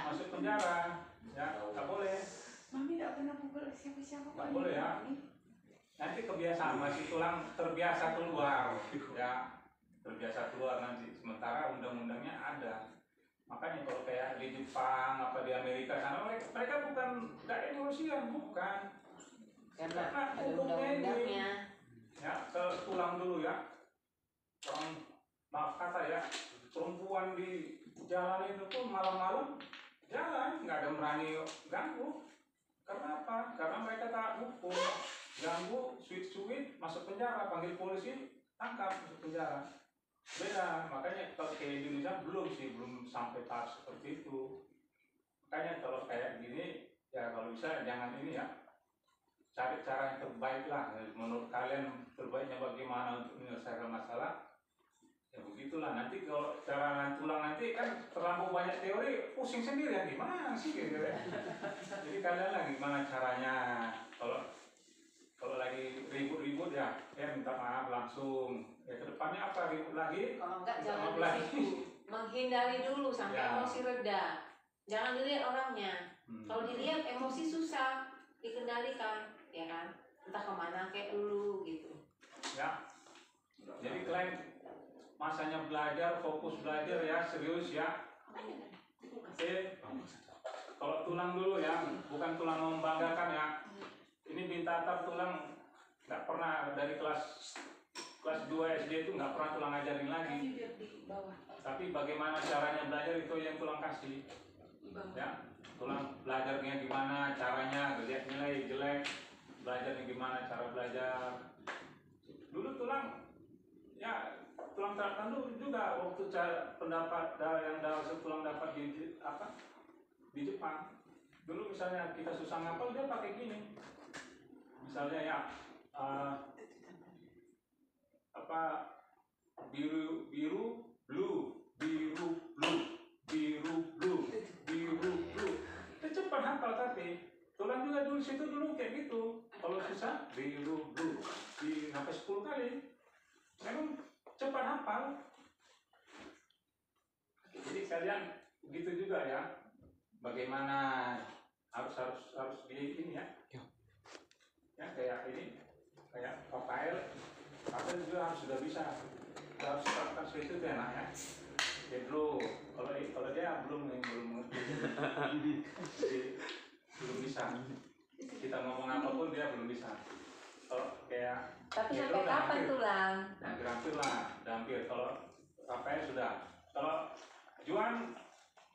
masuk penjara. Ya, nggak boleh. Mami tidak pernah pukul siapa-siapa. Nggak boleh ya. Nanti kebiasaan masih tulang terbiasa keluar. Ya, terbiasa keluar nanti. Sementara undang-undangnya ada. Makanya kalau kayak di Jepang apa di Amerika sana mereka bukan nggak emosian, bukan. Karena Karena ada hukumnya ini. undang-undangnya. Ya, ke tulang dulu ya. Orang maaf kata ya, perempuan di jalan itu pun malam-malam jalan, nggak ada berani ganggu. Karena apa? Karena mereka tak hukum. Ganggu, sweet masuk penjara, panggil polisi, tangkap, masuk penjara. Beda, makanya kalau kayak Indonesia belum sampai tahap seperti itu. Makanya kalau kayak gini, ya kalau bisa jangan ini ya, cari cara yang terbaik lah. Menurut kalian terbaiknya bagaimana untuk menyelesaikan masalah? Ya begitulah. Nanti kalau cara tulang nanti kan terlalu banyak teori, pusing sendiri ya gimana sih gitu ya. Jadi kalian lah gimana caranya kalau lagi ribut-ribut ya minta maaf langsung. Ya kedepannya apa ribut lagi? Kalau enggak Minta jangan maaf di lagi. situ. Menghindari dulu sampai Ya. emosi reda. Jangan dilihat orangnya. Kalau dilihat emosi susah dikendalikan, ya kan? Entah kemana kayak dulu gitu. Ya. Jadi kalian masanya belajar, fokus belajar ya, serius ya. Oke. Kalau tulang dulu ya, bukan tulang membanggakan ya. Ini Bintata tulang nggak pernah dari kelas 2 SD itu nggak pernah tulang ngajarin lagi. Biar di bawah. Tapi bagaimana caranya belajar itu yang tulang kasih. Di bawah. Ya, tulang belajarnya gimana caranya, lihat nilai jelek, belajarnya gimana cara belajar. Dulu tulang ya tulang tertentu juga waktu pendapat yang tulang dapat di Jepang. Dulu misalnya kita susah ngapal dia pakai gini. Misalnya ya biru blue, biru blue. Itu cepat hafal tapi tulang juga dulu situ dulu kayak gitu. Kalau susah biru blue sampai 10 kali. Memang cepat hafal. Jadi kalian begitu juga ya. Bagaimana harus di ini ya. Ya kayak ini, kayak Rafael juga harus sudah bisa. Harus terapkan seperti itu enak ya. Pedro, kalau dia belum ngerti. Jadi, belum bisa. Kita ngomong apapun dia belum bisa. Kalau kayak Tapi Pedro sampai udah kapan hampir. tulang? Hampir lah, udah hampir. Kalau Rafael sudah. Kalau Juan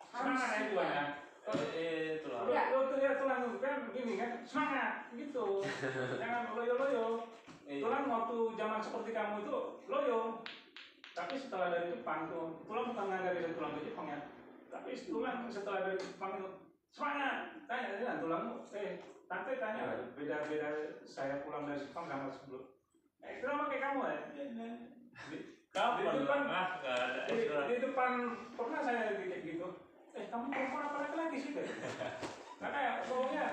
semangat ya Juan ya. Tulang. Lo tuh ya tulang kan begini kan semangat gitu. Jangan loyo. Tulang waktu zaman seperti kamu itu loyo. Tapi setelah dari Jepang tuh, tulang bukan ngajari tulang ke Jepang ya. Tapi tulang setelah dari Jepang itu semangat. Tanya tulangmu, tante tanya beda saya pulang dari Jepang sama sebelum. Kenapa kayak kamu ya? Kapan? Di depan, Nggak ada. di depan pernah saya kayak gitu. Kamu perempuan apa lagi sih? Karena ya baunya.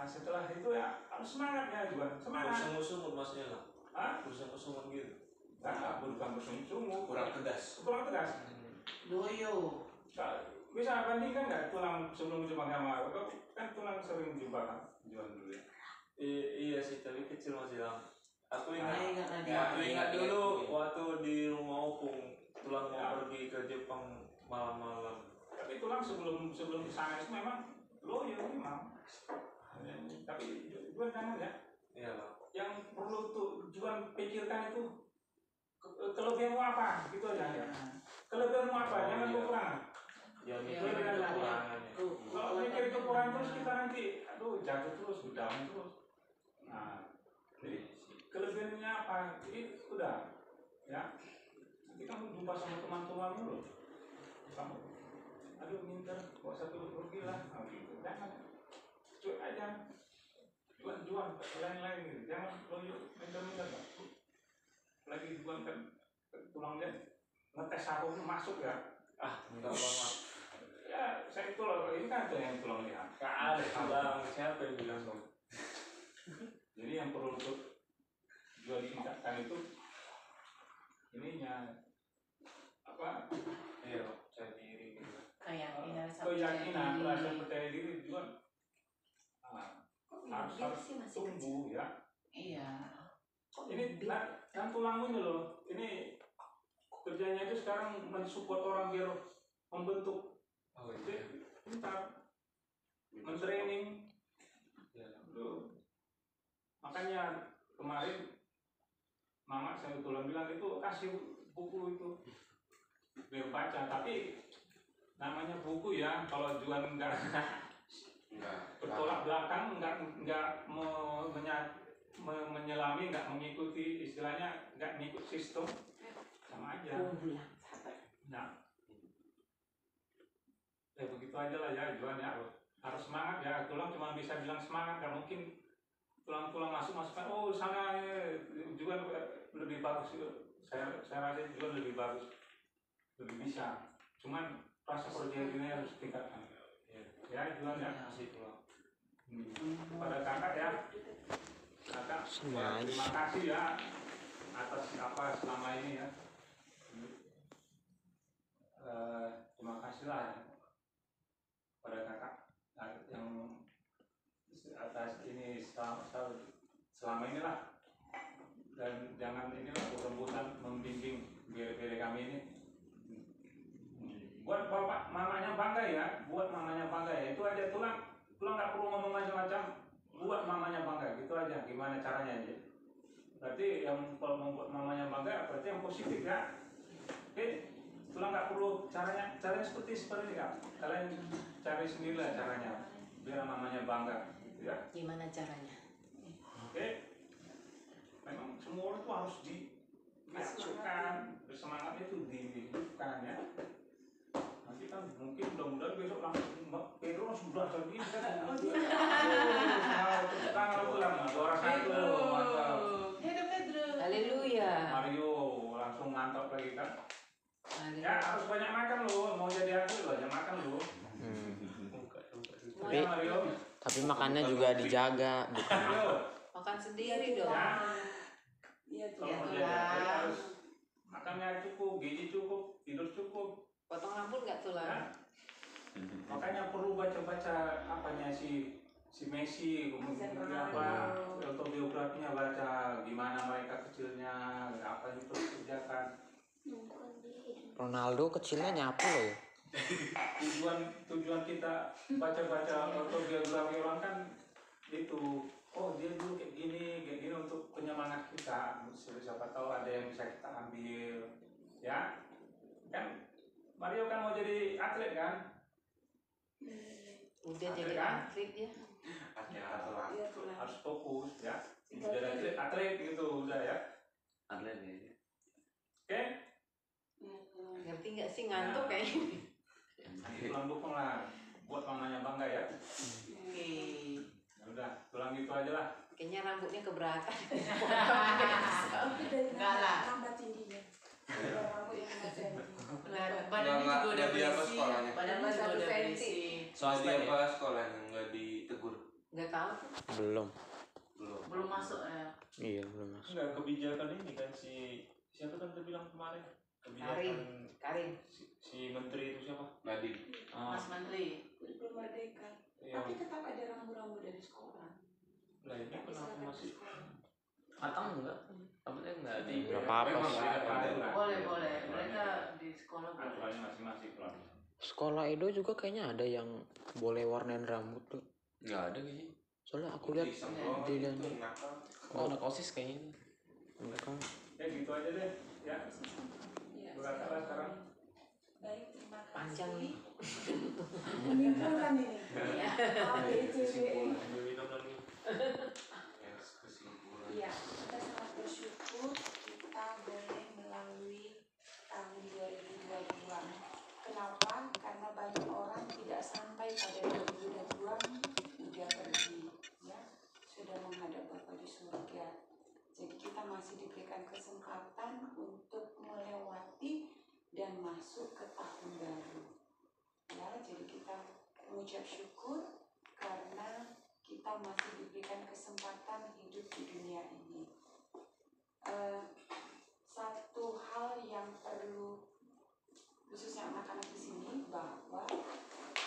Setelah itu ya harus semangat ya juga. Semangat. Sumur-sumur maksudnya lah. Hah? Sumur gitu. Nah, bukan bersungguh-sungguh. Kurang tegas. Kurang tegas. Doyo. Bisa bandingkan nggak tulang sebelum Jepang sama kan tulang sering jumpa kan jual dulu ya. Iya sih, tapi kecil masih lama. Aku Ingat ingat lagi. dulu waktu di rumah opung tulang mau pergi ke Jepang malam-malam. Tapi tulang sebelum ke sana itu memang loyo memang. Tapi Juan jangan ya. Iya lah. Yang perlu tuh Juan pikirkan itu kelebihanmu apa gitu aja ya. Kelebihanmu apa? Jangan kekurangan. Ya Iya, mikir benar. kekurangannya. Kalau mikir kekurangan terus kita nanti jatuh terus, down terus. Nah, jadi kelebihannya apa? Jadi udah ya. Nanti kamu jumpa sama teman-temanmu loh. Kamu aduh minta kok satu rugi lah. Nah, gitu. Jangan cuek aja. Juan lain-lain gitu. Jangan loyo minder-minder. Lagi Juan kan tulang lihat ngetes aku masuk ya. Enggak banget. Ya saya itu loh, ini kan tuh yang tulang lihat. Gak ada tulang. Siapa yang bilang dong? Jadi yang perlu untuk Juan tingkatkan itu ininya apa? Iya, percaya diri gitu. Keyakinan, rasa percaya diri Juan harus tumbuh ya. Iya. Ini kan tulangmu ini loh, ini kerjanya itu sekarang mensupport orang biar membentuk. Oh iya. Jadi pintar, mentraining. Iya. Makanya kemarin mama saya tulang bilang itu kasih buku itu biar baca, tapi namanya buku ya, kalau Juan enggak bertolak belakang, enggak menyelami, enggak mengikuti, istilahnya enggak mengikut sistem, sama aja. Nah, ya begitu aja lah ya Juan ya, harus semangat ya. Tulang cuma bisa bilang semangat, nggak mungkin tulang masukkan oh sana Juan lebih bagus. Saya rasa Juan lebih bagus, lebih bisa. Cuman rasa percaya diri harus tingkatkan. Ya Juan ya. Kasih tulang. Pada kakak ya, kakak ya, terima kasih ya atas apa selama ini ya. Terima kasih lah ya pada kakak yang atas ini selama inilah, dan jangan inilah rebutan membimbing bere kami ini. Buat bapak mamanya bangga ya, buat mamanya bangga ya, itu aja. Tulang nggak perlu ngomong macam-macam, buat mamanya bangga gitu aja. Gimana caranya aja, berarti yang kalau membuat mamanya bangga berarti yang positif ya. Oke, tulang nggak perlu caranya seperti ini kan, kalian cari sendirilah caranya biar mamanya bangga gitu ya. Gimana caranya? Oke, memang semua itu harus dimasukkan, bersemangat itu dihidupkan ya. Nanti kan mungkin mudah-mudahan besok langsung Pedro sudah jadi tangan tulang juara 1 mantap. Pedro. Haleluya. Mario langsung mantap lagi kan. Ya harus banyak makan lo, mau jadi atlet banyak makan lo. Tapi Mario. tapi makannya juga dijaga, bukan Mario. Makan sendiri dong. Ya. Iya tuh. Kalau mau jadi atlet harus makannya cukup, gizi cukup, tidur cukup. Potong rambut nggak tulang? Ya. Makanya perlu baca-baca apanya si Messi, kemudian apa autobiografinya, baca gimana mereka kecilnya, apa yang terus kerjakan. Ronaldo kecilnya nyapu loh ya. Tujuan kita baca-baca autobiografi orang kan itu, oh dia dulu kayak gini untuk penyemangat kita. Siapa tahu ada yang bisa kita ambil, ya kan. Mario kan mau jadi atlet kan? Udah Atlet jadi kan? atlet ya. Iya tulang. Harus fokus ya. Jadi atlet gitu udah ya. Atlet ya. Oke? Ngerti nggak sih ngantuk kayak ini? Tulang dukung lah, buat mamanya bangga ya. Oke. Ya udah, tulang gitu aja lah. Kayaknya rambutnya keberatan. Enggak lah. Tambah tingginya. Rambut yang nggak tinggi. Badannya juga udah Nggak apa berisi. sekolahnya. Badannya Tambah juga 1 udah senti. berisi. Soalnya apa sekolah yang nggak ditegur? Nggak tahu tuh. Belum. Belum masuk ya. Iya, belum masuk. Enggak, kebijakan ini kan siapa kan bilang kemarin? Kebijakan Karim. si menteri itu siapa? Nadiem. Mas Menteri. Belum merdeka. Iya. Tapi tetap ada rambu-rambu dari sekolah. Lah ini kenapa masih Atang enggak? Temennya nggak di Nggak apa-apa Memang sih. nggak ada. Boleh. Mereka di sekolah boleh. Aturannya masing-masing kalau Sekolah Edo juga kayaknya ada yang boleh warnain rambut tuh. nggak ada kayaknya. Soalnya aku lihat Iseng doang di dan itu nakal. Oh, anak osis kayaknya. enggak. ya gitu aja deh ya. Iya, Berkata lah sekarang. Baik, terima kasih. Panjang nih. Menyimpulkan ini. Iya. Ambil minum lagi. Yes, kesimpulan. Iya, kita sangat bersyukur kita boleh melalui tahun 2022. Kenapa? Karena banyak orang tidak sampai pada 2022 udah pergi, ya, sudah menghadap Bapa di surga. Jadi kita masih diberikan kesempatan untuk melewati dan masuk ke tahun baru. Ya, jadi kita mengucap syukur karena kita masih diberikan kesempatan hidup di dunia ini. Satu hal yang perlu khususnya anak-anak di sini bahwa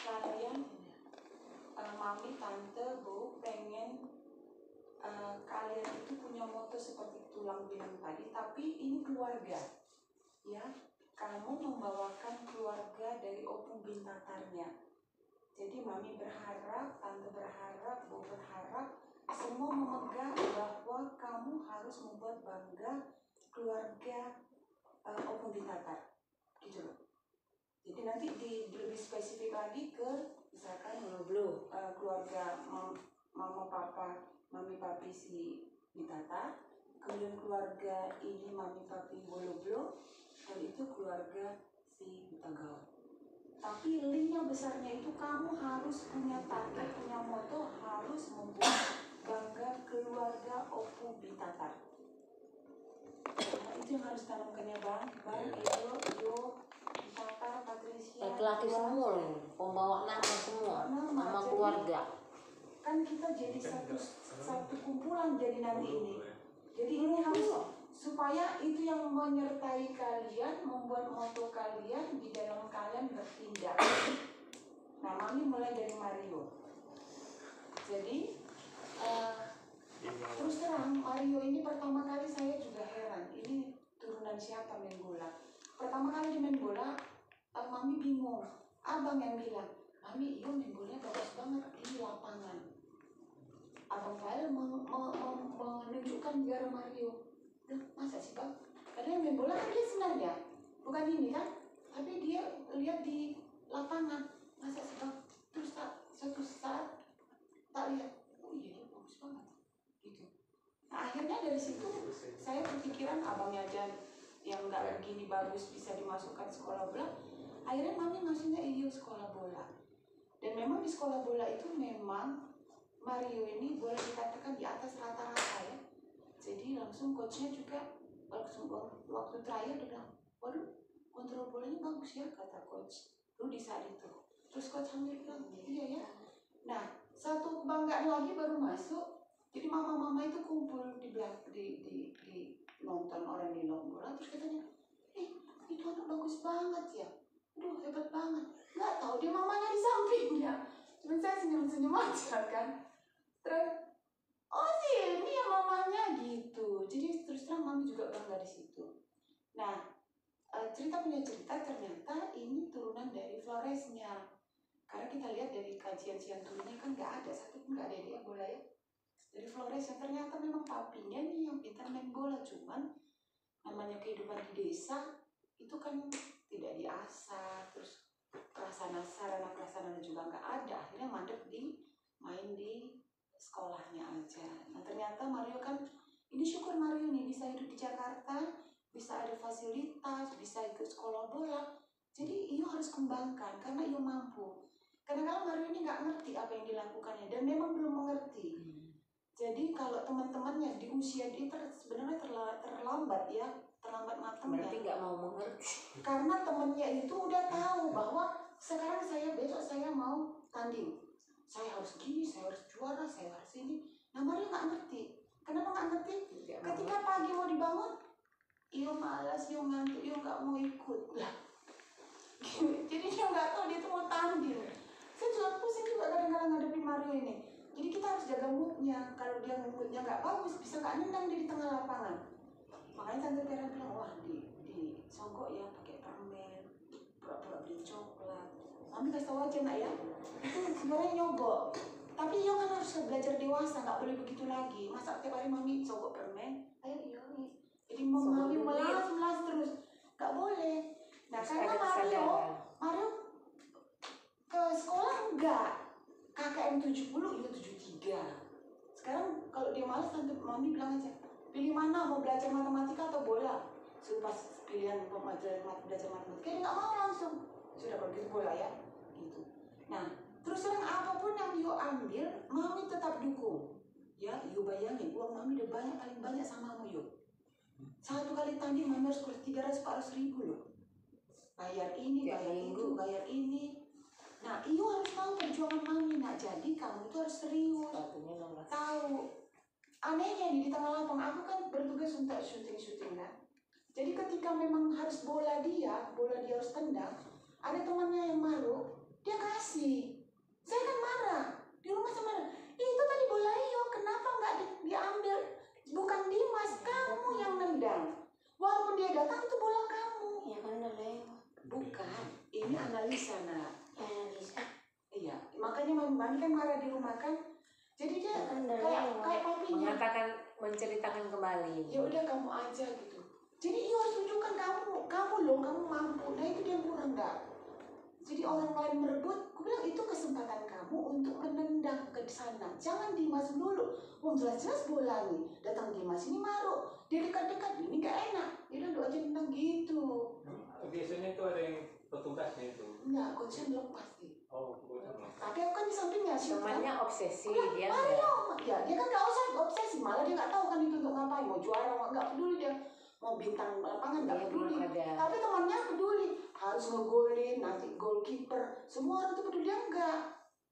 kalian, mami, tante, bu, pengen kalian itu punya moto seperti Tulang bilang tadi, tapi ini keluarga, ya. Kamu membawakan keluarga dari opung bintatarnya. Jadi mami berharap, tante berharap, bu berharap, semua memegang bahwa kamu harus membuat bangga keluarga opung bintatar, gitu loh. Jadi nanti lebih spesifik lagi ke misalkan keluarga mama papa, mami papi si Bintatar, kemudian keluarga ini mami papi Boloblo, dan itu keluarga si Butagaon. Tapi linknya besarnya itu kamu harus punya target, punya moto, harus membuat bangga keluarga Opung Bintatar. Nah, itu yang harus tanamkannya Bang Edo, Bintatar, Patricia. Laki-laki semua loh, pembawa nama semua, nama keluarga. Kan kita jadi satu kumpulan jadi nanti ini. Jadi ini harus supaya itu yang menyertai kalian, membuat moto kalian di dalam kalian bertindak. Nah, mami mulai dari Mario. Jadi terus terang Mario ini pertama kali saya juga heran. Ini turunan siapa main bola? Pertama kali dia main bola, mami bingung. Abang yang bilang, mami, iyo main bolanya bagus banget di lapangan. Abang Fael menunjukkan biar Mario. Masa sih Bang? Karena yang main bola kan dia senang ya, bukan ini kan? Tapi dia lihat di lapangan. Masa sih Bang? Terus suatu saat tak lihat, oh iya dia bagus banget, gitu. Nah, akhirnya dari situ saya berpikiran abangnya aja yang nggak begini bagus bisa dimasukkan sekolah bola. Akhirnya mami maksudnya sekolah bola. Dan memang di sekolah bola itu memang Mario ini boleh dikatakan di atas rata-rata ya. Jadi langsung coachnya juga waktu trial dia bilang, waduh kontrol bolanya bagus ya kata coach lu di saat itu. Terus coach Hamir bilang, iya ya. Nah, satu kebanggaan lagi baru masuk. Jadi mama-mama itu kumpul di nonton orang di bola. Terus katanya, itu anak bagus banget ya. Aduh hebat banget. Nggak tahu dia mamanya di sampingnya. Cuma saya senyum-senyum aja kan. Terus, oh sih ini ya mamanya gitu. Jadi terus terang mami juga bangga di situ. Nah, cerita punya cerita ternyata ini turunan dari Floresnya. Karena kita lihat dari kajian turunnya kan nggak ada satu pun nggak ada dia bola ya. Dari Flores yang ternyata memang papinya nih yang pintar main bola, cuman namanya kehidupan di desa itu kan tidak diasah, terus sarana prasarana juga nggak ada, akhirnya mandek main di sekolahnya aja. Nah ternyata Mario kan, ini syukur Mario nih bisa hidup di Jakarta, bisa ada fasilitas, bisa ikut sekolah bola. Jadi Iyo harus kembangkan karena Iyo mampu. Kadang-kadang Mario ini nggak ngerti apa yang dilakukannya dan memang belum mengerti. Jadi kalau teman-temannya di usia dia sebenarnya terlambat ya, terlambat matangnya. Berarti nggak mau mengerti. Karena temennya itu udah tahu bahwa sekarang besok saya mau tanding. Saya harus gini, saya harus juara, saya harus ini. Nah Mario nggak ngerti. Kenapa nggak ngerti? Ketika pagi mau dibangun, Iyo malas, Iyo ngantuk, Iyo nggak mau ikut. Lah, jadi dia nggak tahu dia tuh mau tanding. Saya juga pusing juga kadang-kadang ngadepin Mario ini. Jadi kita harus jaga moodnya. Kalau dia moodnya nggak bagus, bisa nggak nendang dia di tengah lapangan. Makanya tante Vera bilang, wah di sogok ya pakai permen, pura-pura beli coklat. Mami kasih tahu aja nak ya, itu sebenarnya nyogok. Tapi yo kan harus belajar dewasa, nggak boleh begitu lagi. Masa tiap hari mami sogok permen, ayo iyo nih. Jadi mami melas terus, nggak boleh. Nah karena Mario ke sekolah enggak, KKM 70 iya 73. Sekarang kalau dia malas tante mami bilang aja, pilih mana, mau belajar matematika atau bola. Sudah pas pilihan belajar matematika, dia nggak mau langsung. Sudah kalau gitu bola ya, gitu. Nah, terus terang apapun yang Yo ambil, mami tetap dukung. Ya, Yo bayangin, uang mami udah banyak, paling banyak sama kamu Yo. Satu kali tanding mami harus kurang 300-400 ribu loh. Bayar ini, bayar itu, bayar ini. Nah, Iyo harus tahu perjuangan mami. Nah, jadi kamu tuh harus serius. Tahu. Anehnya nih di tengah lapang, aku kan bertugas untuk syuting kan. Jadi ketika memang harus bola dia harus tendang. Ada temannya yang malu, dia kasih. Saya kan marah. Di rumah saya marah. Itu tadi bola Iyo, kenapa nggak diambil? Bukan Dimas, kamu yang nendang. Walaupun dia datang itu bola kamu. Ya kan udah lewat. Bukan, ini analisa nak. Analisa. Iya, makanya mami kan marah di rumah kan. Jadi dia kayak papinya. Mengatakan, menceritakan kembali. Ya udah kamu aja gitu. Jadi Iyo harus tunjukkan kamu loh, kamu mampu. Nah itu dia kurang enggak. Jadi orang lain merebut, aku bilang itu kesempatan kamu untuk menendang ke sana. Jangan Dimas dulu. Jelas-jelas bola nih. Datang Dimas ini maruk. Dia dekat-dekat, ini gak enak. Ya udah aja tendang gitu. Biasanya itu ada yang petugasnya itu. Enggak, coachnya lepas sih. Oh, betul. Tapi aku kan di sampingnya sih. Temannya obsesi dia. Mario, ya dia kan gak usah obsesi. Malah dia gak tahu kan itu untuk ngapain. Mau juara, gak peduli dia. Mau bintang lapangan gak peduli. Tapi temannya peduli. Harus ngegolin, nanti goalkeeper. Semua orang itu peduli, dia enggak.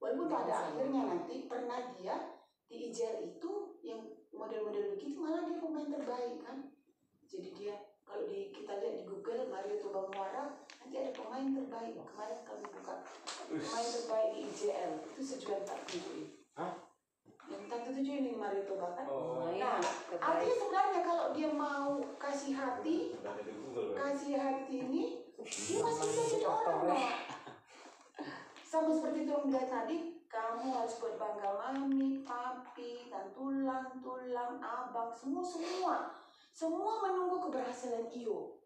Walaupun pada akhirnya nanti pernah dia di IJL itu yang model-model begitu malah dia pemain terbaik kan. Jadi dia kalau kita lihat di Google Mario Tobang Muara nanti ada pemain terbaik. Kemarin kami buka pemain terbaik di IJL itu sejuan tak tunjukin. Yang tak tunjukin ini Mario Tobang kan. Nah artinya sebenarnya kalau dia mau kasih hati ini dia masih bisa jadi orang lah. Sama seperti itu yang tadi, kamu harus buat bangga mami, papi, dan tulang, abang, semua menunggu keberhasilan Iyo.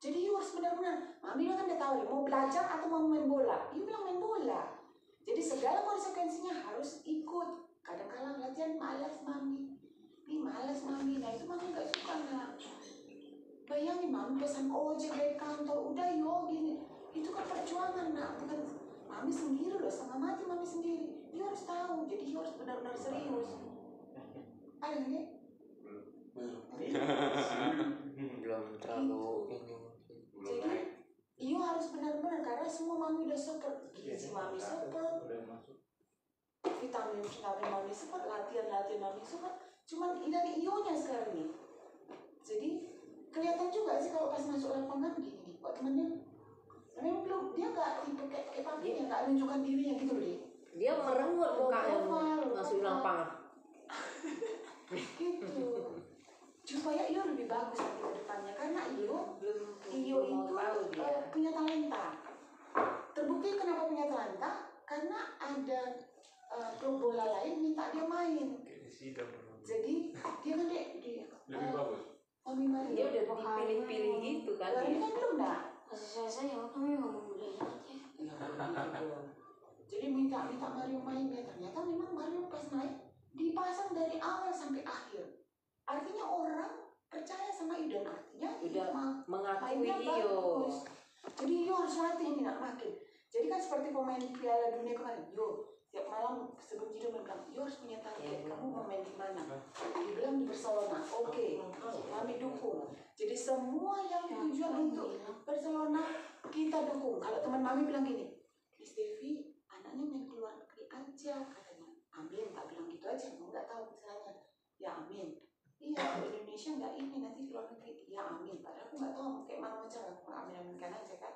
Jadi Iyo harus benar-benar, mami kan udah tahu mau belajar atau mau main bola. Iyo bilang main bola. Jadi segala konsekuensinya harus ikut. Kadang-kadang latihan malas mami, nah itu mami nggak suka nak. Bayangin mami pesan ojek dari kantor, udah Yo gini, itu kan perjuangan nak, bukan mami sendiri loh, setengah mati mami sendiri. Dia harus tahu, jadi dia harus benar-benar serius. Ada nggak? Belum terlalu ini. Jadi Iyo harus benar-benar karena semua mami udah support, gizi mami support, vitamin mami support, latihan mami support. Cuman dari Iyo-nya sekarang nih. Jadi kelihatan juga sih kalau pas masuk lapangan gini, kok temennya memang belum, dia gak tipe kayak papinya, gak menunjukkan dirinya gitu loh deh. Dia merengut mukanya masuk lapangan. Gitu. Supaya Iyo lebih bagus nanti ke depannya karena Iyo itu punya talenta. Terbukti kenapa punya talenta? Karena ada klub bola lain minta dia main. Jadi dia kan lebih bagus. Mami Maria Dia udah dipilih-pilih gitu kan. Ini kan belum dah. Saya kami ngomong aja. Jadi minta Mario main ya, ternyata memang Mario pas naik dipasang dari awal sampai akhir. Artinya orang percaya sama Iyo dan artinya udah mengakui Iyo. Jadi Iyo harus latih ini nak makin. Jadi kan seperti pemain Piala Dunia kemarin, Yo tiap malam sebelum tidur bilang, Yo harus punya target, kamu mau main di mana? Dibilang di Barcelona, oke, kami dukung. Jadi semua yang tujuan untuk Barcelona kita dukung. Kalau teman mami bilang gini, Miss Devi, anaknya main keluar negeri aja katanya. Amin, tak bilang gitu aja, nggak tahu misalnya. Ya amin. Iya, Indonesia nggak ini nanti keluar negeri. Ya amin. Padahal aku nggak tahu kayak mana macam aku amin-aminkan aja kan.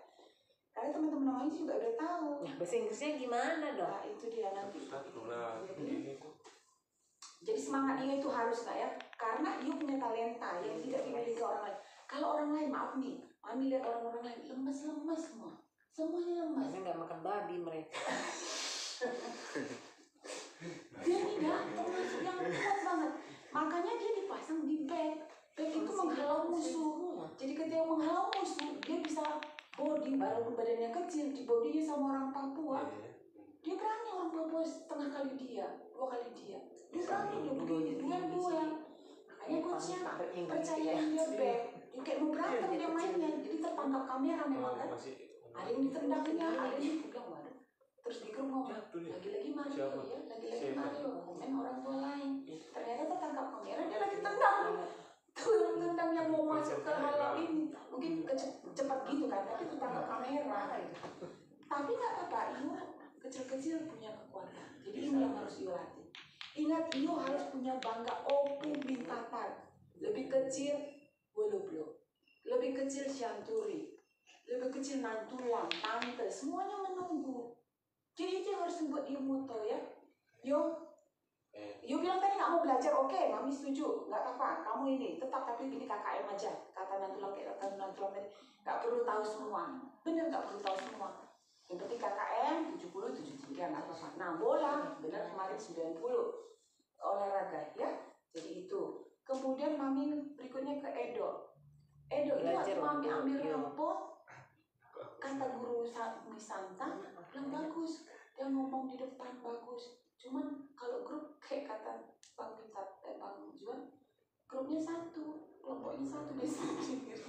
Karena teman-teman mami juga udah tahu. Nah, bahasa Inggrisnya gimana dong? Nah, itu dia nanti. Jadi semangat Iyo itu harus nggak ya? karena Iyo punya talenta yang tidak dimiliki orang lain. Kalau orang lain, maaf nih, Mami lihat orang-orang lain lemes-lemes semua, semuanya lemes. Karena nggak makan babi mereka. Dia tidak termasuk yang kuat banget, makanya dia dipasang di bag. Bag itu menghalau musuh. Jadi ketika menghalau musuh, dia bisa body, walaupun badannya kecil, di bodinya sama orang Papua. Dia berani orang Papua setengah kali dia, 2 kali dia. Dia berani dia begini, duel. Makanya coachnya percayain dia bag. Dia kayak mau berantem dia mainnya, jadi tertangkap kamera memang kan. Ada yang ditendangnya, ada yang dipegang waduh. Terus di grup ngomong, lagi-lagi Mario ya, lagi-lagi Mario, komen orang tua lain. Ternyata tertangkap kamera dia lagi tendang. Tuh tendang yang mau masuk ke halau ini, mungkin cepat gitu kan, tapi tertangkap kamera. Tapi nggak apa-apa, Iyo kecil-kecil punya kekuatan. Jadi ini yang harus Iyo latih. Ingat, Iyo harus punya bangga opu bintapan. Lebih kecil Woloblo, lebih kecil Shanturi, lebih kecil Nantulang, Tante, semuanya menunggu. Jadi itu yang harus membuat Iyo moto ya. Yo bilang tadi nggak mau belajar, oke, Mami setuju, nggak apa-apa, kamu ini tetap, tapi ini KKM aja. Kata Nantulang kayak kata Nantulang tadi, nggak perlu tahu semua. Bener nggak perlu tahu semua. Yang penting KKM 70, 73 nggak apa-apa. Nah bola, bener kemarin 90 olahraga ya. Jadi itu. Kemudian Mami berikutnya ke Edo. Edo itu waktu Mami ambil rapot, kata guru Misanta, bilang bagus. Dia ngomong di depan bagus. Cuman kalau grup kayak kata Bang Bintar, Bang Juan, grupnya satu, kelompoknya satu dia sendiri.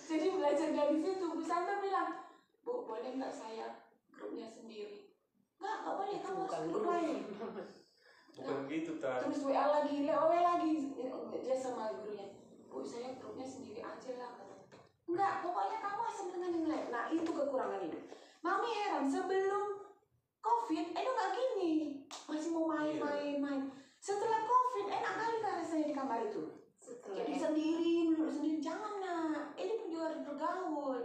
Jadi belajar dari situ, Bu Santa bilang, Bu boleh nggak saya grupnya sendiri? Nggak boleh, kamu harus grup lain. Bukan gitu kan. Terus WA lagi, dia sama gurunya, Bu saya grupnya sendiri aja lah. Enggak, pokoknya kamu asal dengan yang lain. Nah itu kekurangan itu. Mami heran, sebelum COVID, Edo nggak gini, masih mau main. Setelah COVID, enak kali kan rasanya di kamar itu. Jadi sendiri, duduk sendiri, jangan nak. Edo juga harus bergaul.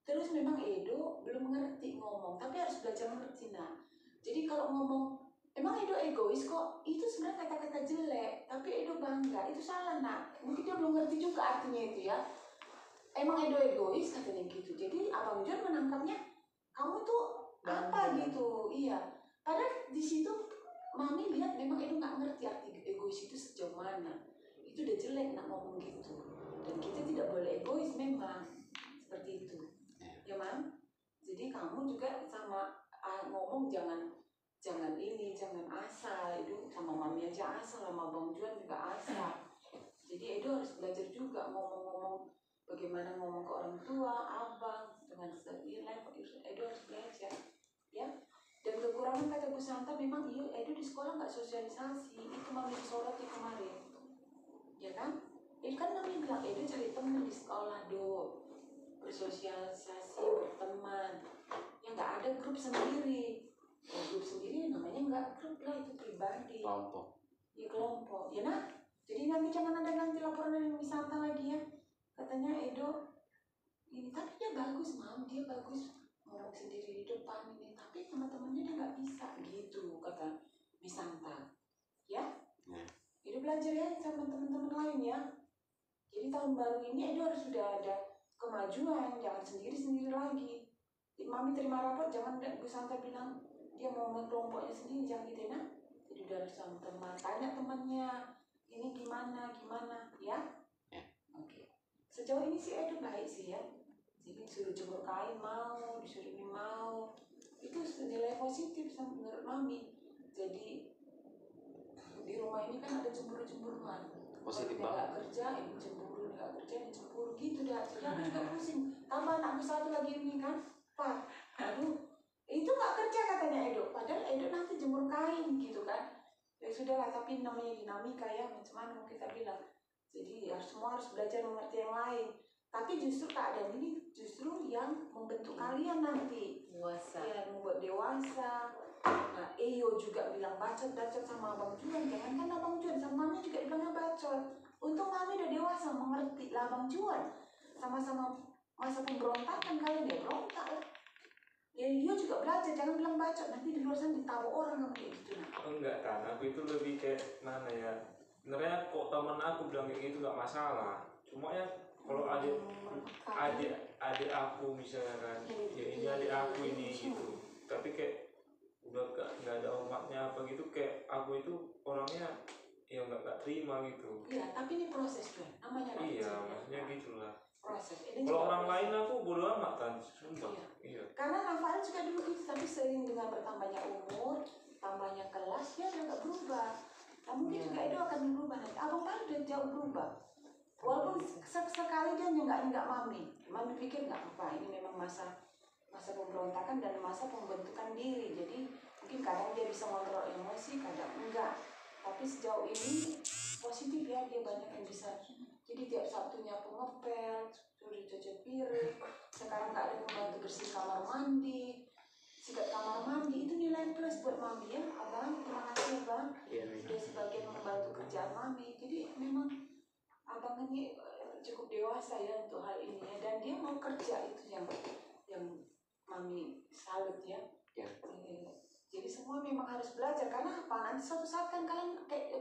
Terus memang Edo belum mengerti ngomong, tapi harus belajar mengerti nak. Jadi kalau ngomong, emang Edo egois kok, itu sebenarnya kata-kata jelek, tapi Edo bangga, itu salah nak. Mungkin dia belum ngerti juga artinya itu ya. Emang Edo egois katanya gitu. Jadi Abang John menangkapnya, kamu tuh apa gitu, iya. Padahal di situ Mami lihat memang Edo nggak ngerti arti egois itu sejauh mana. Itu udah jelek nak ngomong gitu. Dan kita tidak boleh egois memang seperti itu, ya Mam. Jadi kamu juga sama ngomong jangan asal. Edo sama Mami aja asal, sama Bang Juan juga asal. Jadi Edo harus belajar juga ngomong-ngomong bagaimana ngomong ke orang tua, abang dengan senilai. Edo harus belajar. Ya, dan kekurangan kata Bu Santa memang Edo di sekolah nggak sosialisasi, itu Mami soroti kemarin, ya kan? Kan Mami bilang Edo cari teman di sekolah bersosialisasi, berteman, yang nggak ada grup sendiri. Grup sendiri namanya nggak grup lah, itu pribadi. Kelompok. Ya kelompok, ya nak. Jadi jangan ada nanti laporan dari Bu Santa lagi ya. Katanya Edo ini, tapi dia bagus Mam, dia bagus. Ngomong sendiri di depan ini, tapi teman-temannya dia nggak bisa gitu kata Misanta ya. Edo belajar ya sama teman-teman lain ya. Jadi tahun baru ini Edo harus sudah ada kemajuan, jangan sendiri-sendiri lagi. Mami terima rapor, jangan Bu Santa bilang dia mau kelompoknya sendiri, jangan gitu ya. Jadi udah harus sama teman, tanya temannya ini gimana ya. Oke. Sejauh ini sih Edo baik sih ya. Jadi disuruh jemur kain mau, disuruh ini mau, itu nilai positif menurut Mami. Jadi di rumah ini kan ada cemburu-cemburuan. Positif banget. Nggak kerja, ini cemburu, nggak kerja, ini cemburu gitu dah. Jadi aku juga pusing. Tambah anakku satu lagi ini kan, Pak, aduh, itu nggak kerja katanya Edo. Padahal Edo nanti jemur kain gitu kan. Ya sudahlah, tapi namanya dinamika ya, macam-macam kita bilang. Jadi ya semua harus belajar mengerti yang lain. Tapi justru keadaan ini justru yang membentuk kalian nanti. Dewasa. Ya, membuat dewasa. Nah, Eyo juga bilang bacot sama Abang Juan. Jangankan Abang Juan, sama Mami juga dibilangnya bacot. Untung Mami udah dewasa, mengerti lah Abang Juan. Sama-sama masa pemberontakan kalian ya berontak lah. Ya Eyo juga belajar, jangan bilang bacot. Nanti di luar sana ditabok orang kamu kayak gitu. Enggak kan, aku itu lebih kayak mana ya, sebenarnya kok temen aku bilang kayak gitu nggak masalah, cuma ya kalau adik aku misalnya kan, ya ini adik aku ini gitu, tapi kayak udah nggak ada umatnya apa gitu, kayak aku itu orangnya ya nggak terima gitu. Iya, tapi ini proses kan, namanya anak Iya, kecil, ya. maksudnya gitulah. Proses. Ini Kalau juga orang proses. lain aku bodo amat kan, sumpah. Iya. Iya. Karena Rafael juga dulu gitu, tapi sering dengan bertambahnya umur, tambahnya kelas, dia udah nggak berubah. Nah, mungkin juga Edo akan berubah nanti. Abang Paul udah jauh berubah. Walaupun sekali dia nyenggak mami pikir nggak apa, ini memang masa pemberontakan dan masa pembentukan diri. Jadi mungkin kadang dia bisa mengontrol emosi, kadang enggak. Tapi sejauh ini positif ya, dia banyak yang bisa. Jadi tiap Sabtunya aku ngepel, suruh cuci piring. Sekarang nggak ada pembantu bersih kamar mandi, sikat kamar mandi, itu nilai plus buat mami ya. Abang, terima kasih Abang. Sudah sebagian membantu kerjaan mami. Jadi memang abang ini cukup dewasa ya untuk hal ini ya, dan dia mau kerja, itu yang mami salut ya. Jadi semua memang harus belajar, karena apa, nanti suatu saat kan kalian kayak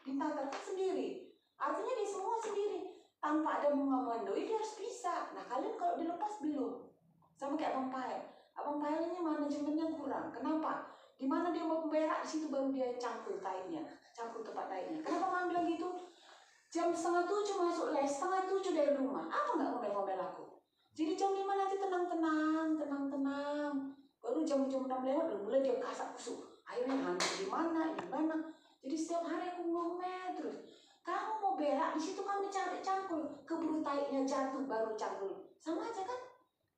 bintang kan sendiri, artinya dia semua sendiri tanpa ada mengamandoi, dia harus bisa. Nah kalian kalau dilepas belum, sama kayak Abang Pael ini manajemennya kurang. Kenapa? Dimana dia mau berak, di situ baru dia cangkul tempat tainya. Kenapa mami bilang gitu? Jam 6:30 masuk les, 6:30 dari rumah. Apa nggak ngomel-ngomel aku? Jadi jam 5 nanti tenang. Baru jam 6 lewat, udah mulai dia kasak kusuk. Akhirnya hantu di mana. Jadi setiap hari aku ngomel terus. Kamu mau berak, di situ kami cari cangkul. Keburu taiknya jatuh, baru cangkul. Sama aja kan?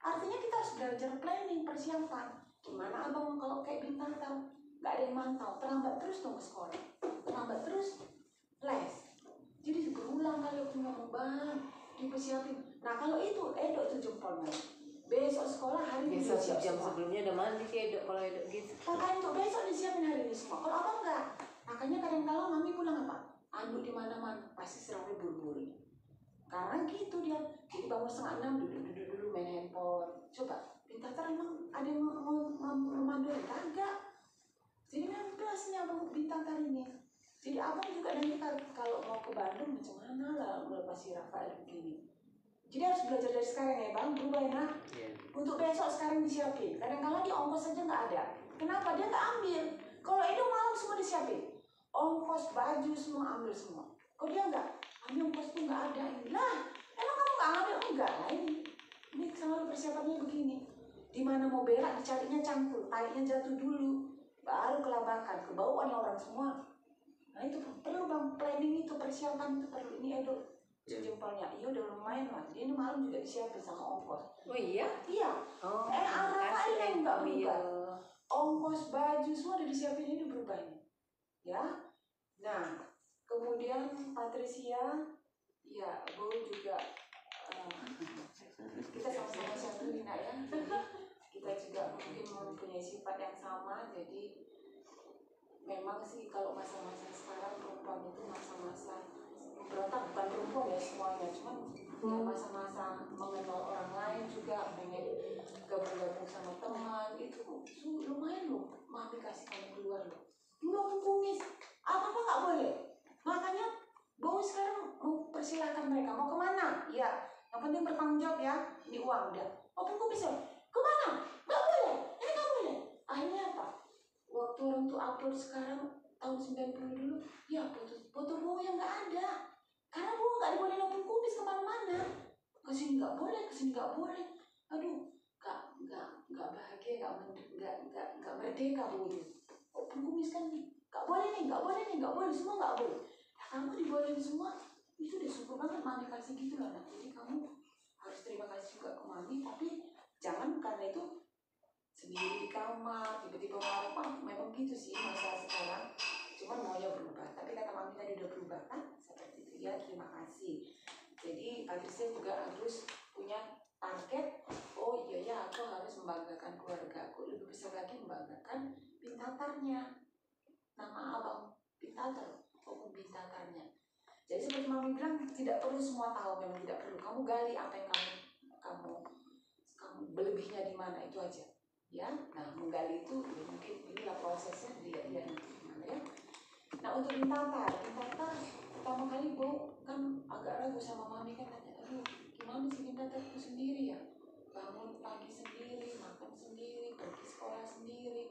Artinya kita harus belajar planning, persiapan. Gimana abang kalau kayak bintang tahu? Nggak ada yang mantau, terlambat terus dong ke sekolah. Terlambat terus les. Jadi berulang kali aku ngomong bang, dipersiapin. Nah kalau itu Edo itu jempolnya. Besok sekolah hari ini Biasa siap jam semua. sebelumnya udah mandi kayak Dok, kalau Dok gitu. Makanya untuk besok disiapin hari ini semua. Kalau abang enggak, makanya kadang-kadang mami pulang apa? Anduk di mana-mana, pasti selalu buru-buru. Karena gitu dia. Jadi bangun 5:30 duduk main handphone. Coba, Bintang emang ada yang mau memanduin? Kagak. Jadi memang kelasnya abang Bintang ini. Jadi abang juga nanti kalau mau ke Bandung macam mana lah melepasi Rafael begini. Jadi harus belajar dari sekarang ya bang, berubah ya nak. Untuk besok sekarang disiapin. Kadang-kadang di ongkos saja nggak ada. Kenapa? Dia nggak ambil. Kalau Edo malam semua disiapin. Ongkos, baju semua ambil semua. Kok dia nggak? Kami ongkos tuh nggak ada. Lah, emang kamu nggak ambil? Enggak lah ini selalu persiapannya begini. Dimana mau berak dicarinya cangkul, taiknya jatuh dulu, baru kelabakan, kebauan orang semua. Nah itu perlu bang, planning itu, persiapan itu perlu. Ini Edo jempolnya, iya udah lumayan lah. Dia ini malam juga disiapin sama ongkos. Oh iya? Iya. Oh, Rafael yang nggak berubah. iya. Ongkos, baju semua udah disiapin, ini berubah ini. Ya. Nah, kemudian Patricia, ya Bu juga kita sama-sama satu Nina ya. Kita juga mungkin mempunyai sifat yang sama, jadi memang sih kalau masa-masa sekarang perempuan itu masa-masa berontak, bukan perempuan ya semuanya, cuman ya masa-masa mengenal orang lain juga, pengen gabung-gabung sama teman, itu lumayan loh. Mami kasih kamu keluar loh. Dulu aku kumis, apa-apa nggak boleh. Makanya Bowo sekarang mau persilahkan mereka, mau kemana? Ya, yang penting bertanggung jawab ya. Ini uang udah. Mau kumis ya? Kemana? Nggak boleh. Ini nggak boleh. Akhirnya apa? Waktu orang tuh upload sekarang tahun 90 dulu, ya foto Bowo yang nggak ada. Karena Bowo nggak dibolehin opung kumis kemana-mana. Kesini nggak boleh, kesini nggak boleh. Aduh, nggak bahagia, nggak merdeka Bowo. Opung kumis kan nih, nggak boleh, semua nggak boleh. Nah, kamu dibolehin semua, itu udah syukur banget mami kasih gitu loh. Nah, jadi kamu harus terima kasih juga ke mami, tapi jangan karena itu sendiri di kamar, tiba-tiba marah, memang gitu sih masa sekarang. Cuman maunya berubah, tapi kata mami tadi udah berubah kan, seperti itu ya. Terima kasih. Jadi Patricia juga harus punya target. Oh iya ya, aku harus membanggakan keluarga aku, lebih besar lagi membanggakan Bintatarnya. Nama abang Bintatar, Opung Bintatarnya. Jadi seperti mami bilang, tidak perlu semua tahu, memang tidak perlu. Kamu gali apa yang kamu berlebihnya di mana, itu aja. Ya, nah menggali itu ya mungkin inilah prosesnya dia nanti gimana ya. Nah untuk Bintatar pertama kali Bu kan agak ragu sama mami kan tanya, aduh gimana sih Dinda terus sendiri ya, bangun pagi sendiri, makan sendiri, pergi sekolah sendiri.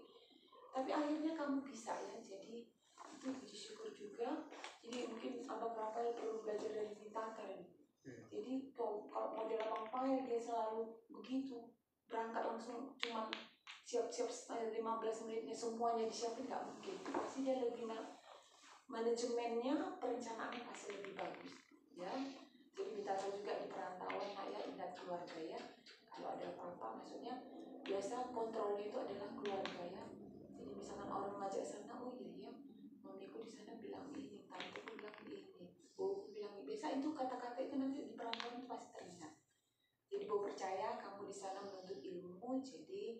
Tapi akhirnya kamu bisa ya, jadi itu puji syukur juga. Jadi mungkin Abang Rafael perlu belajar dari Tata ini. Jadi kalau model Abang Rafael dia selalu begitu, berangkat langsung cuma siap-siap 15 menitnya semuanya disiapin, nggak mungkin. Pasti dia lebih manajemennya, perencanaannya pasti lebih bagus ya. Jadi ditata juga di perantauan nak ya, ingat keluarga ya. Kalau ada apa-apa maksudnya biasa kontrolnya itu adalah keluarga ya. Jadi misalkan orang ngajak sana, oh iya ya mamiku di sana bilang ini, tanteku bilang ini, boku bilang ini. Biasa itu kata-kata itu nanti di perantauan itu pasti teringat. Jadi Bu percaya kamu di sana menuntut ilmu, jadi